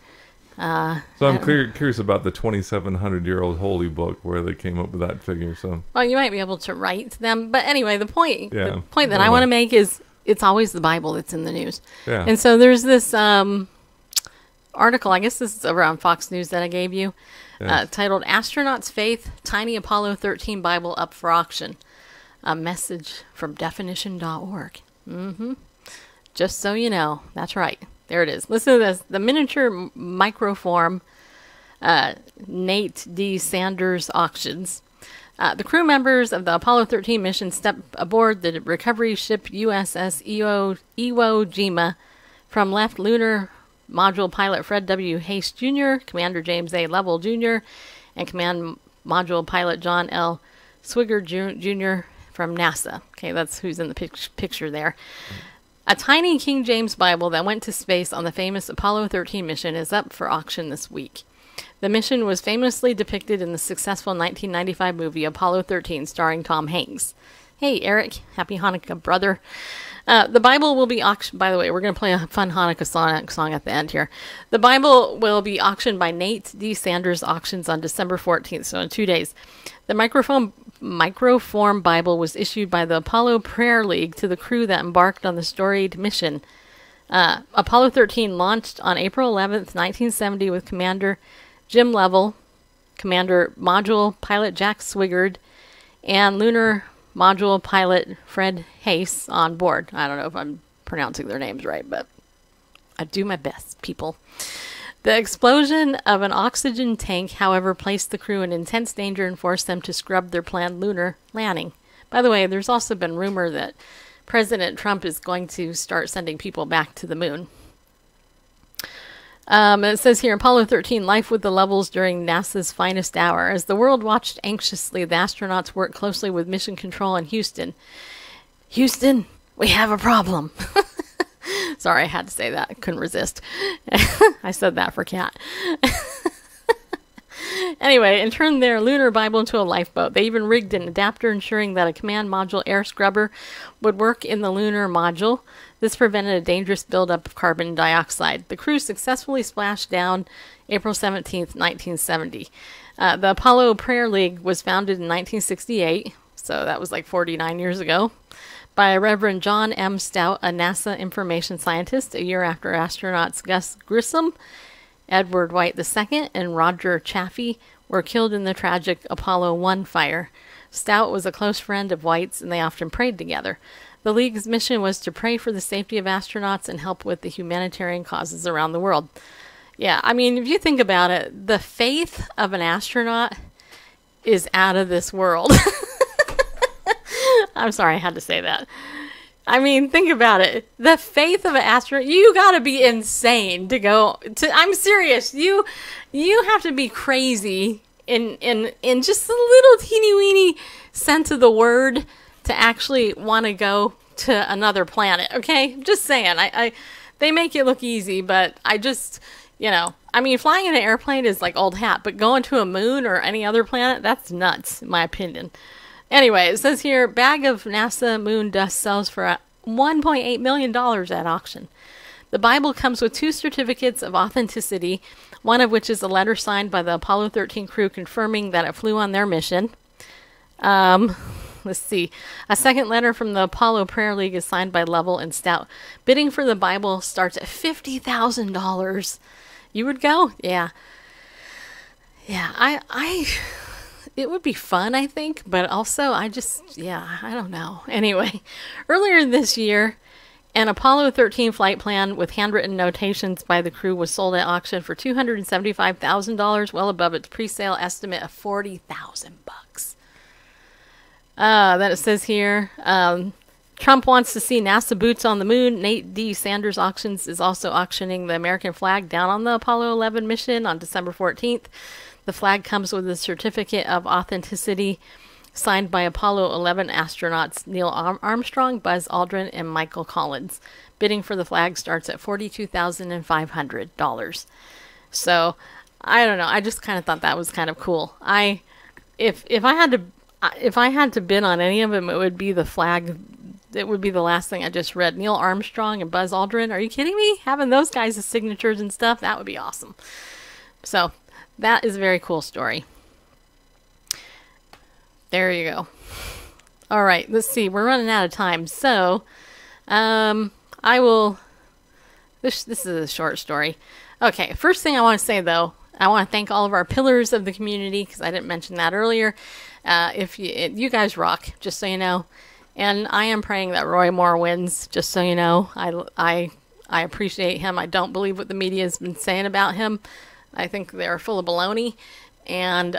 So I'm curious about the 2,700-year-old holy book, where they came up with that figure. So, well, you might be able to write them, but anyway, the point that I want to make is it's always the Bible that's in the news. Yeah. And so there's this article, I guess this is over on Fox News that I gave you, titled "Astronaut's Faith: Tiny Apollo 13 Bible Up for Auction." A message from definition.org. Just so you know. That's right. There it is. Listen to this. The miniature microform Nate D. Sanders auctions. The crew members of the Apollo 13 mission stepped aboard the recovery ship USS Iwo Jima from left lunar module pilot Fred W. Hayes Jr., Commander James A. Lovell Jr., and command module pilot John L. Swigert Jr. from NASA. Okay, that's who's in the picture there. A tiny King James Bible that went to space on the famous Apollo 13 mission is up for auction this week. The mission was famously depicted in the successful 1995 movie Apollo 13, starring Tom Hanks. Hey, Eric. Happy Hanukkah, brother. The Bible will be auctioned. By the way, we're going to play a fun Hanukkah song at the end here. The Bible will be auctioned by Nate D. Sanders Auctions on December 14th, so in 2 days. The microform Bible was issued by the Apollo Prayer League to the crew that embarked on the storied mission. Apollo 13 launched on April 11th, 1970 with Commander Jim Lovell, Commander Module Pilot Jack Swigert, and Lunar Module Pilot Fred Hayes on board. I don't know if I'm pronouncing their names right, but I do my best, people. The explosion of an oxygen tank, however, placed the crew in intense danger and forced them to scrub their planned lunar landing. By the way, there's also been rumor that President Trump is going to start sending people back to the moon. It says here, Apollo 13, life with the Lovells during NASA's finest hour. As the world watched anxiously, the astronauts worked closely with Mission Control in Houston. Houston, we have a problem. Sorry, I had to say that. I couldn't resist. I said that for Kat. Anyway, and turned their lunar Bible into a lifeboat. They even rigged an adapter ensuring that a command module air scrubber would work in the lunar module. This prevented a dangerous buildup of carbon dioxide. The crew successfully splashed down April 17th, 1970. The Apollo Prayer League was founded in 1968, so that was like 49 years ago, by Reverend John M. Stout, a NASA information scientist, a year after astronauts Gus Grissom, Edward White II, and Roger Chaffee were killed in the tragic Apollo 1 fire. Stout was a close friend of White's, and they often prayed together. The League's mission was to pray for the safety of astronauts and help with the humanitarian causes around the world. Yeah, I mean, if you think about it, the faith of an astronaut is out of this world. I'm sorry, I had to say that. I mean, think about it. The faith of an astronaut, you gotta be insane to go to. I'm serious. You have to be crazy in just a little teeny weeny sense of the word to actually want to go to another planet. Okay, just saying. They make it look easy, but I just, I mean, flying in an airplane is like old hat, but going to a moon or any other planet, that's nuts, in my opinion. Anyway, it says here, bag of NASA moon dust sells for $1.8 million at auction. The Bible comes with 2 certificates of authenticity, one of which is a letter signed by the Apollo 13 crew confirming that it flew on their mission. let's see. A second letter from the Apollo Prayer League is signed by Lovell and Stout. Bidding for the Bible starts at $50,000. You would go? Yeah. Yeah, it would be fun, I think, but also I don't know. Anyway, earlier this year, an Apollo 13 flight plan with handwritten notations by the crew was sold at auction for $275,000, well above its pre-sale estimate of $40,000. Then it says here, Trump wants to see NASA boots on the moon. Nate D. Sanders Auctions is also auctioning the American flag down on the Apollo 11 mission on December 14th. The flag comes with a certificate of authenticity signed by Apollo 11 astronauts Neil Armstrong, Buzz Aldrin, and Michael Collins. Bidding for the flag starts at $42,500. So, I don't know. I just kind of thought that was kind of cool. If I had to bid on any of them, it would be the flag. It would be the last thing I just read. Neil Armstrong and Buzz Aldrin. Are you kidding me? Having those guys as signatures and stuff, that would be awesome. So, that is a very cool story. There you go. All right, let's see. We're running out of time. So, I will... This is a short story. Okay, first thing I want to say, though, I want to thank all of our pillars of the community, because I didn't mention that earlier. If you guys rock, just so you know. And I am praying that Roy Moore wins, just so you know. I appreciate him. I don't believe what the media has been saying about him. I think they're full of baloney. And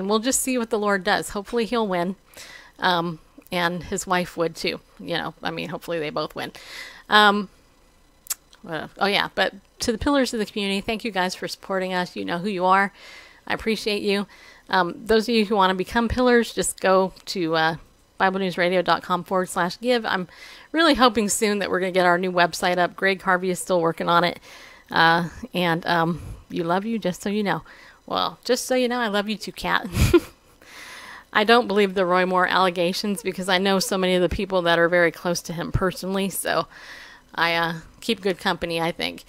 we'll just see what the Lord does. Hopefully he'll win. And his wife would too. You know, I mean, hopefully they both win. But to the pillars of the community, thank you guys for supporting us. You know who you are. I appreciate you. Those of you who want to become pillars, just go to BibleNewsRadio.com/give. I'm really hoping soon that we're going to get our new website up. Greg Harvey is still working on it. You love you, just so you know. Well, just so you know, I love you too, Kat. I don't believe the Roy Moore allegations because I know so many of the people that are very close to him personally, so I keep good company, I think.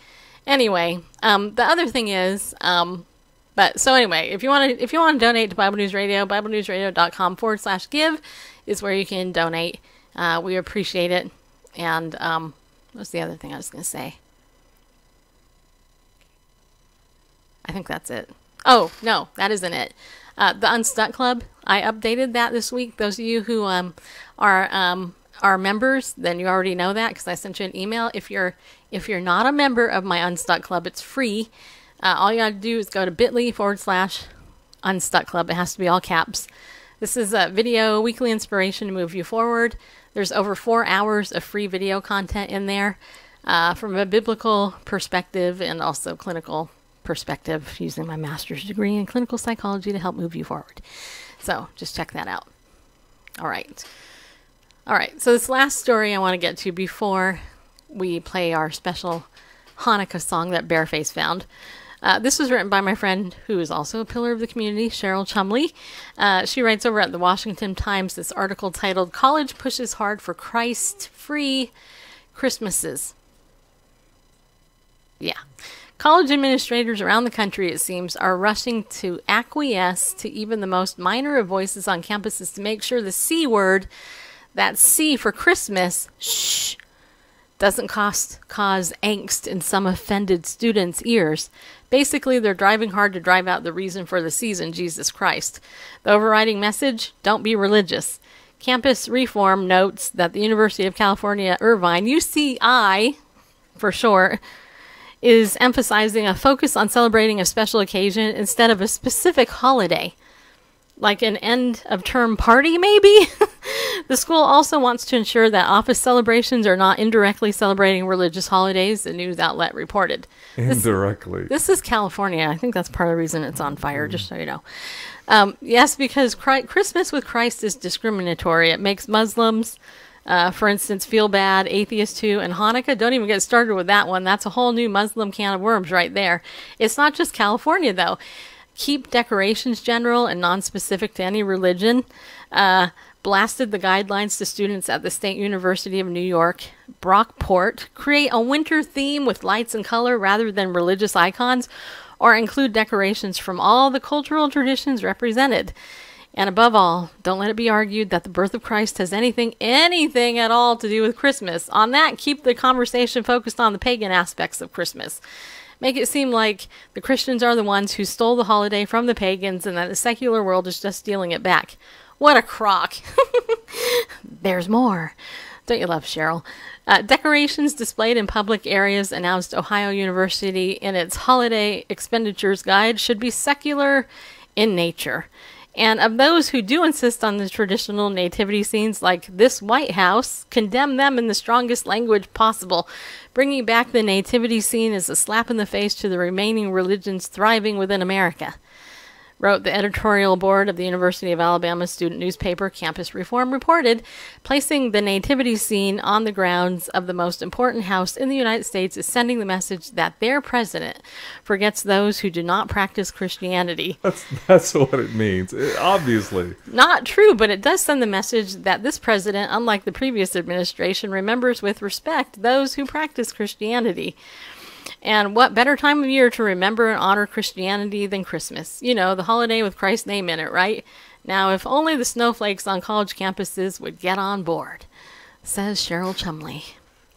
Anyway, the other thing is, if you want to donate to Bible News Radio, BibleNewsRadio.com/give is where you can donate. We appreciate it. And what's the other thing I was going to say? I think that's it. Oh, no, that isn't it. The Unstuck Club, I updated that this week. Those of you who are members, then you already know that because I sent you an email. If you're not a member of my Unstuck Club, it's free. All you got to do is go to bit.ly/Unstuck Club. It has to be all caps. This is a video weekly inspiration to move you forward. There's over 4 hours of free video content in there from a biblical perspective and also clinical perspective, using my master's degree in clinical psychology to help move you forward. So just check that out. All right. So this last story I want to get to before we play our special Hanukkah song that Bareface found. This was written by my friend who is also a pillar of the community, Cheryl Chumley. She writes over at the Washington Times this article titled, "College Pushes Hard for Christ-Free Christmases." Yeah. College administrators around the country, it seems, are rushing to acquiesce to even the most minor of voices on campuses to make sure the C word, that C for Christmas, doesn't cause angst in some offended students' ears. Basically, they're driving hard to drive out the reason for the season, Jesus Christ. The overriding message, don't be religious. Campus Reform notes that the University of California, Irvine, UCI for short, is emphasizing a focus on celebrating a special occasion instead of a specific holiday. Like an end-of-term party, maybe? The school also wants to ensure that office celebrations are not indirectly celebrating religious holidays, the news outlet reported. Indirectly. This is California. I think that's part of the reason it's on fire, just so you know. Yes, because Christmas with Christ is discriminatory. It makes Muslims, for instance, feel bad, atheists too, and Hanukkah, don't even get started with that one. That's a whole new Muslim can of worms right there. It's not just California, though. Keep decorations general and non-specific to any religion. Blasted the guidelines to students at the State University of New York. Brockport, create a winter theme with lights and color rather than religious icons, or include decorations from all the cultural traditions represented. And above all, don't let it be argued that the birth of Christ has anything at all to do with Christmas. On that, keep the conversation focused on the pagan aspects of Christmas. Make it seem like the Christians are the ones who stole the holiday from the pagans and that the secular world is just stealing it back. What a crock. There's more. Don't you love Cheryl? Decorations displayed in public areas, announced Ohio University in its Holiday Expenditures Guide, should be secular in nature. And of those who do insist on the traditional nativity scenes, like this White House, condemn them in the strongest language possible. Bringing back the nativity scene is a slap in the face to the remaining religions thriving within America, wrote the editorial board of the University of Alabama student newspaper Campus Reform reported. Placing the nativity scene on the grounds of the most important house in the United States is sending the message that their president forgets those who do not practice Christianity. That's what it means, obviously. Not true, but it does send the message that this president, unlike the previous administration, remembers with respect those who practice Christianity. And what better time of year to remember and honor Christianity than Christmas? You know, the holiday with Christ's name in it, right? Now, if only the snowflakes on college campuses would get on board, says Cheryl Chumley.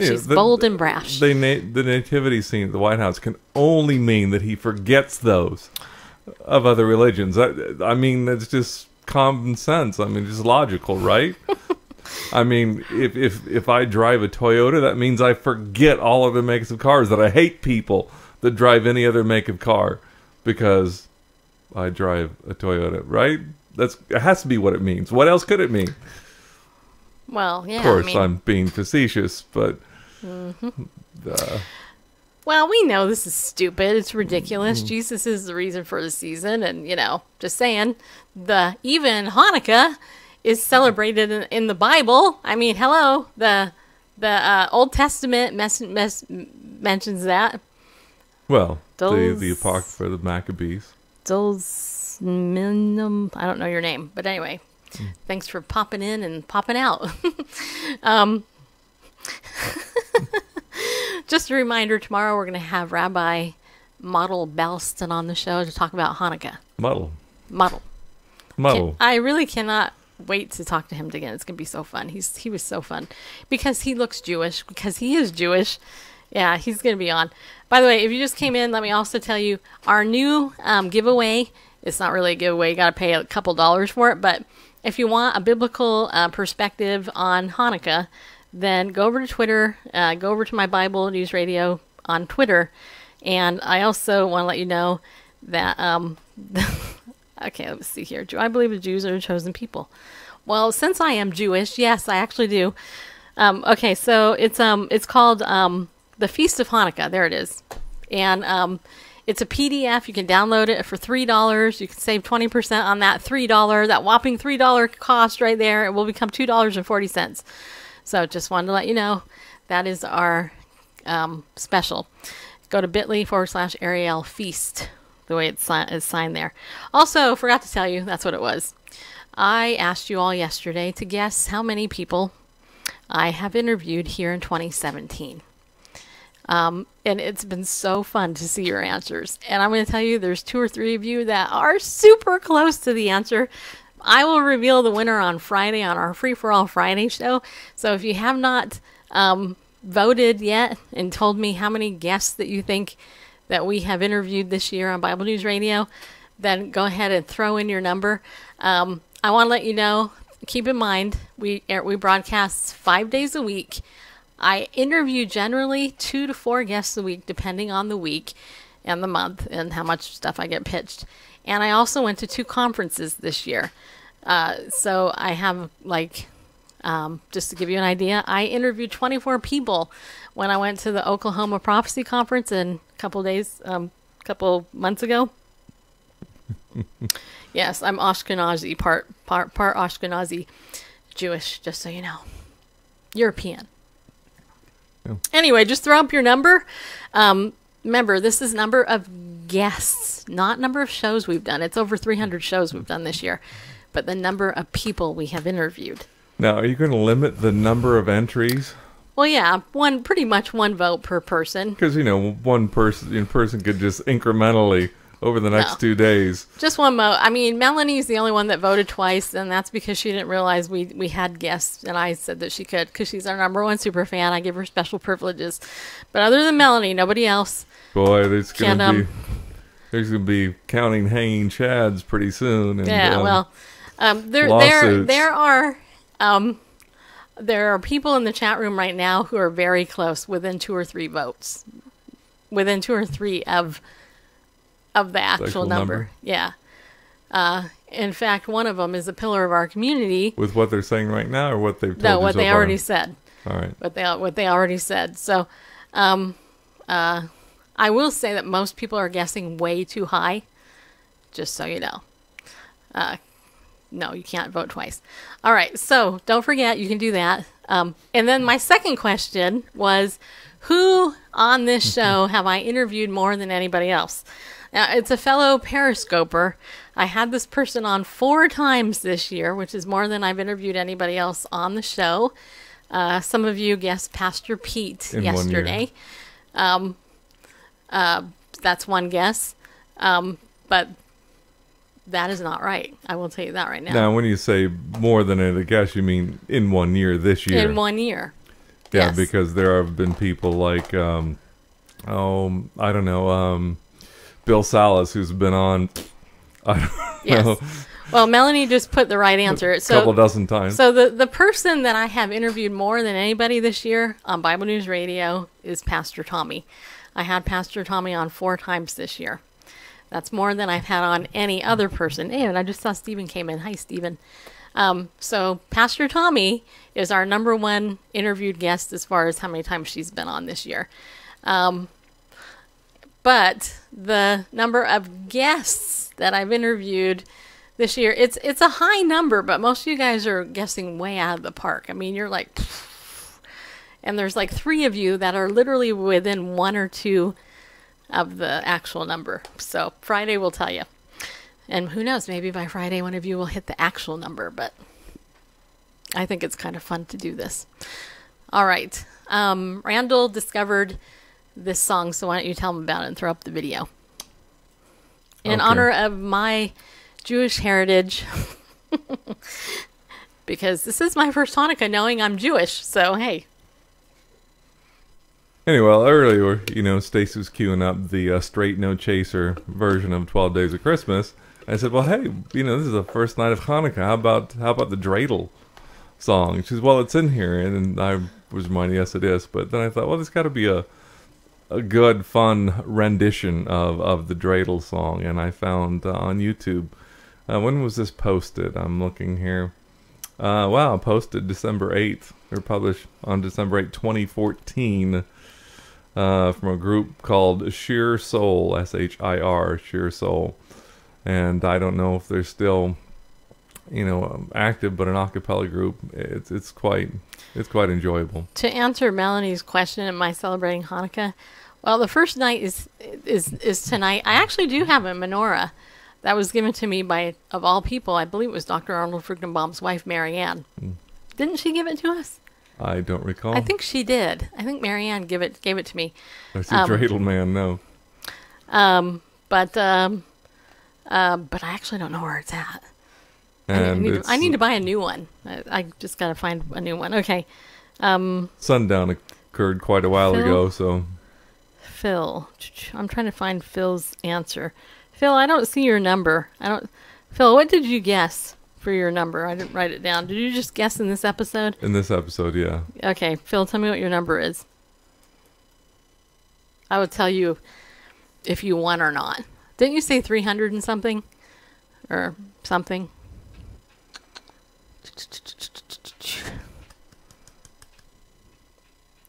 She's bold and brash. The nativity scene at the White House can only mean that he forgets those of other religions. I mean, it's just common sense. I mean, just logical, right? I mean, if I drive a Toyota, that means I forget all other makes of cars, that I hate people that drive any other make of car because I drive a Toyota, right? It has to be what it means. What else could it mean? Well, yeah. Of course, I'm being facetious, but... Well, we know this is stupid. It's ridiculous. Jesus is the reason for the season, and, you know, just saying, even Hanukkah is celebrated in the Bible. I mean, hello, the Old Testament mentions that. Well, the Apocrypha, the Maccabees. I don't know your name, but anyway, thanks for popping in and popping out. Just a reminder, tomorrow we're going to have Rabbi Model Balston on the show to talk about Hanukkah. Model. I really cannot wait to talk to him again. It's gonna be so fun. He was so fun because he looks Jewish, because he is Jewish. Yeah, he's gonna be on. By the way, if you just came in, let me also tell you our new giveaway. It's not really a giveaway. You gotta pay a couple dollars for it, but if you want a biblical perspective on Hanukkah, then go over to Twitter, go over to my Bible News Radio on Twitter, and I also want to let you know that okay, let's see here. Do I believe the Jews are a chosen people? Well, since I am Jewish, yes, I actually do. Okay, so it's called the Feast of Hanukkah. There it is. And it's a PDF. You can download it for $3. You can save 20% on that $3, that whopping $3 cost right there. It will become $2.40. So just wanted to let you know that is our special. Go to bit.ly/Ariel Feast. The way it's signed there. Also, forgot to tell you, that's what it was. I asked you all yesterday to guess how many people I have interviewed here in 2017. And it's been so fun to see your answers. And I'm going to tell you, there's 2 or 3 of you that are super close to the answer. I will reveal the winner on Friday on our Free for All Friday show. So if you have not voted yet and told me how many guests that you think that we have interviewed this year on Bible News Radio, then go ahead and throw in your number. I want to let you know, keep in mind, we broadcast 5 days a week. I interview generally 2 to 4 guests a week, depending on the week and the month and how much stuff I get pitched. And I also went to 2 conferences this year. So I have, just to give you an idea, I interviewed 24 people when I went to the Oklahoma Prophecy Conference a couple months ago. Yes, I'm Ashkenazi, part Ashkenazi, Jewish, just so you know. European. Yeah. Anyway, just throw up your number. Remember, this is number of guests, not number of shows we've done. It's over 300 shows we've done this year, but the number of people we have interviewed. Now, are you going to limit the number of entries? Well, yeah, pretty much one vote per person. Because, one person could just incrementally over the next 2 days. Just one vote. I mean, Melanie's the only one that voted twice, and that's because she didn't realize we had guests, and I said that she could because she's our #1 super fan. I give her special privileges. But other than Melanie, nobody else. Boy, there's gonna be counting hanging chads pretty soon. And, there are people in the chat room right now who are very close, within 2 or 3 votes, within 2 or 3 of the actual number. Yeah. In fact, one of them is a pillar of our community. With what they're saying right now, or what they've told you No, what so they far? already said. All right. What they already said. So, I will say that most people are guessing way too high, just so you know. No, you can't vote twice. All right, so don't forget, you can do that. And then my second question was, who on this show have I interviewed more than anybody else? Now, it's a fellow Periscoper. I had this person on 4 times this year, which is more than I've interviewed anybody else on the show. Some of you guessed Pastor Pete yesterday. That's one guess. But that is not right. I will tell you that right now. Now, when you say more than a guess, you mean in 1 year, this year? In 1 year. Yeah, Yes. because there have been people like, I don't know, Bill Salas, who's been on, I don't know, Well, Melanie just put the right answer. a couple dozen times. So the person that I have interviewed more than anybody this year on Bible News Radio is Pastor Tommy. I had Pastor Tommy on 4 times this year. That's more than I've had on any other person. And I just saw Stephen came in. Hi, Stephen. So Pastor Tommy is our #1 interviewed guest as far as how many times she's been on this year. But the number of guests that I've interviewed this year, it's a high number, but most of you guys are guessing way out of the park. I mean, you're like, and there's like 3 of you that are literally within 1 or 2 of the actual number. So Friday will tell you. And who knows, maybe by Friday one of you will hit the actual number, but I think it's kind of fun to do this. All right. Randall discovered this song, so why don't you tell him about it and throw up the video. In honor of my Jewish heritage, because this is my first Hanukkah knowing I'm Jewish, so hey. Anyway, earlier, Stacey was queuing up the Straight No Chaser version of 12 Days of Christmas. I said, well, hey, this is the first night of Hanukkah. How about the dreidel song? She says, well, it's in here. And I was reminded, yes, it is. But then I thought, well, there's got to be a good, fun rendition of the dreidel song. And I found on YouTube. When was this posted? I'm looking here. Wow, posted December 8th. Or published on December 8th, 2014. From a group called Sheer Soul, S-H-I-R, Sheer Soul. And I don't know if they're still, active, but an a cappella group. It's quite enjoyable. To answer Melanie's question, am I celebrating Hanukkah? Well, the first night is tonight. I actually do have a menorah that was given to me by, of all people, I believe it was Dr. Arnold Fruchtenbaum's wife, Marianne. Didn't she give it to us? I don't recall. I think she did. I think Marianne gave it to me. I see dreidel man, no. But I actually don't know where it's at. And I need to buy a new one. I just got to find a new one. Okay. Sundown occurred quite a while ago, so. Phil. I'm trying to find Phil's answer. Phil, I don't see your number. Phil, what did you guess for your number? I didn't write it down. Did you just guess in this episode? In this episode, yeah. Okay. Phil, tell me what your number is. I will tell you if you won or not. Didn't you say 300 and something? Or something?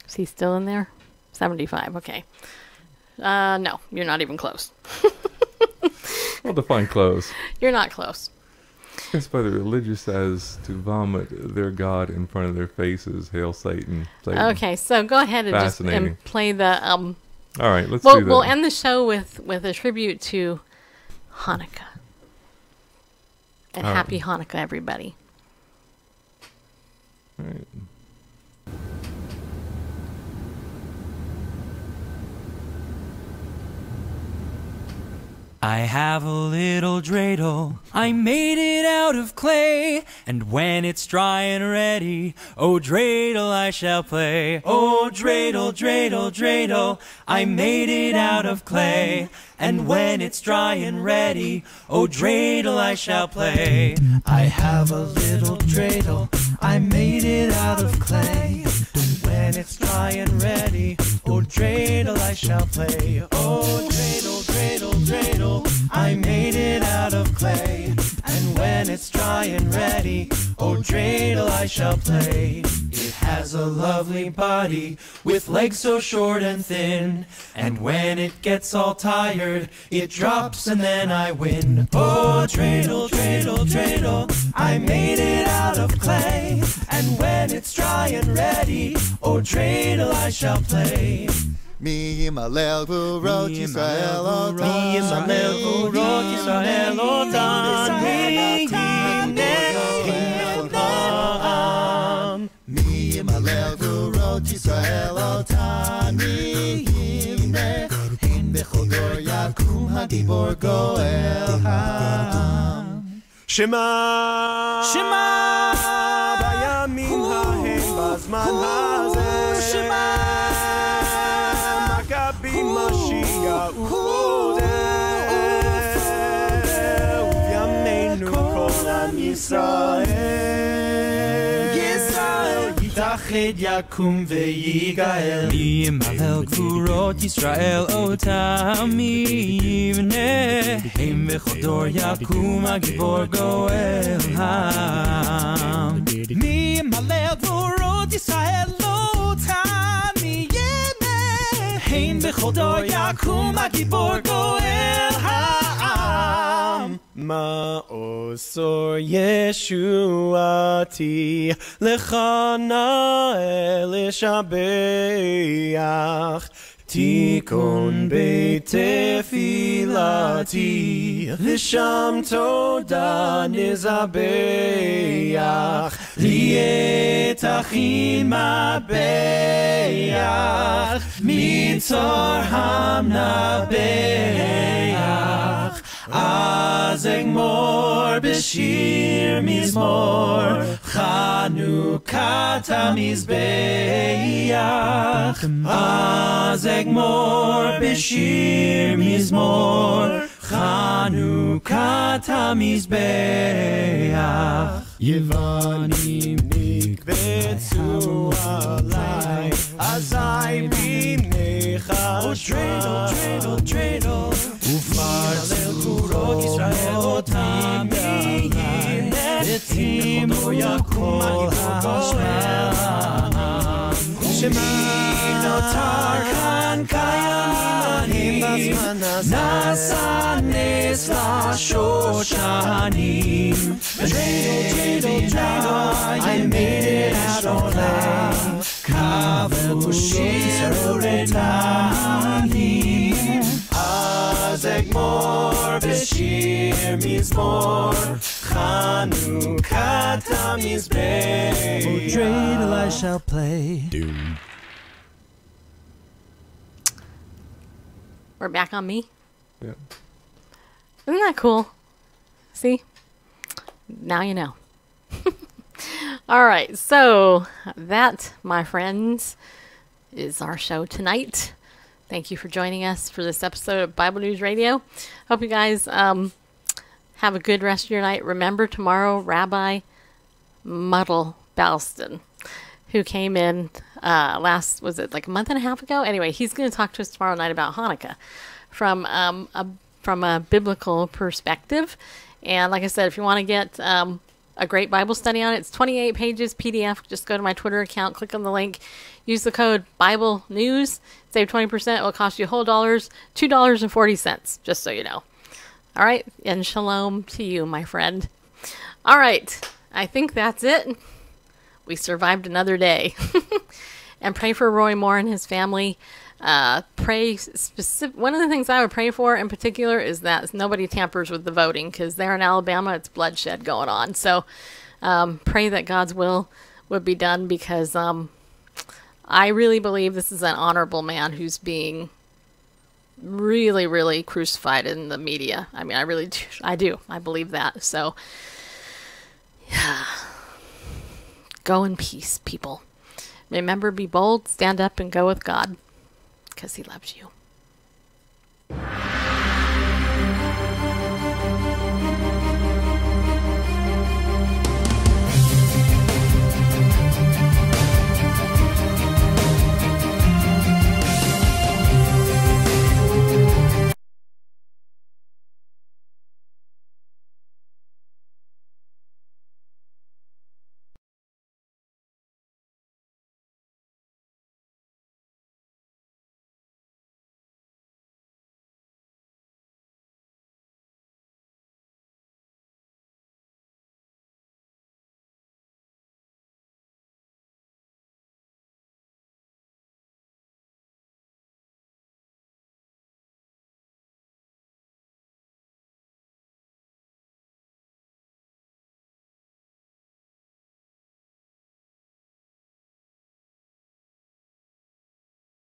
Is he still in there? 75, okay. No, you're not even close. Well, define close. You're not close. Guess by the religious as to vomit their God in front of their faces. Hail Satan. Okay, so go ahead and just play the... All right, let's do that. We'll end the show with a tribute to Hanukkah. And happy Hanukkah, everybody. All right. I have a little dreidel, I made it out of clay, and when it's dry and ready, oh dreidel I shall play. Oh dreidel, dreidel, dreidel, I made it out of clay, and when it's dry and ready, oh dreidel I shall play. I have a little dreidel, I made it out of clay, and when it's dry and ready, oh dreidel I shall play. Oh dreidel, dreidel, dreidel, I made it out of clay, and when it's dry and ready, oh dreidel I shall play. It has a lovely body with legs so short and thin, and when it gets all tired, it drops and then I win. Oh dreidel, dreidel, dreidel, I made it out of clay, and when it's dry and ready, oh dreidel I shall play. מי ימלל גבורות ישראל אותן, מי ימלל גבורות ישראל אותן, מי ימלל מי ימלל גבורות ישראל אותן, מי ימנה, הן בכל דור יקום הגיבור גואל העם. שמע, שמע, בימים ההם בזמן הזה, שמע, משיח ובימינו כל עם ישראל יתאחד יקום ויגאל. מי ימלל גבורות ישראל אותם, מי יבנה, הם בכל דור יקום הגיבור גואל העם. מי ימלל גבורות ישראל אותם, מי הם בכל דור יקום הגיבור גואל העם. מאוסור ישועתי לך נאה לשבח, תיקון בית תפילתי ושם תודה נזבח, לי את הכי מבח מצור המנבח. אז אגמור בשיר מזמור חנוכת המזבח. אז אגמור בשיר מזמור חנוכת המזבח. יוונים נקבצו עליי, אזי בימיך dreidel, dreidel, ופרסו גבורות ישראל אותם ימים, וצימו יקום העם. שמי נותר כאן קיימים בזמן הזה, נעשה נס לשושנים. dreidel, I made it out of clay, כבו שיר רתמים. אז אגמור בשיר מזמור חנוכת המזבח. Oh dreidel I shall play. We're back on me. Yeah. Isn't that cool? See? Now you know. All right. So that, my friends, is our show tonight. Thank you for joining us for this episode of Bible News Radio. Hope you guys have a good rest of your night. Remember, tomorrow, Rabbi Muddle Balston, who came in was it like a month and a half ago? Anyway, he's going to talk to us tomorrow night about Hanukkah from a biblical perspective. And like I said, if you want to get a great Bible study on it, it's 28 pages PDF. Just go to my Twitter account, click on the link, use the code Bible News, save 20%. It will cost you a whole $2.40, just so you know. All right, and shalom to you, my friend. All right, I think that's it. We survived another day. And pray for Roy Moore and his family. Pray specific. One of the things I would pray for in particular is that nobody tampers with the voting, because there in Alabama, it's bloodshed going on. So pray that God's will would be done, because I really believe this is an honorable man who's being really, really crucified in the media. I mean, I do. I believe that. So, yeah. Go in peace, people. Remember, be bold, stand up, and go with God, because he loves you.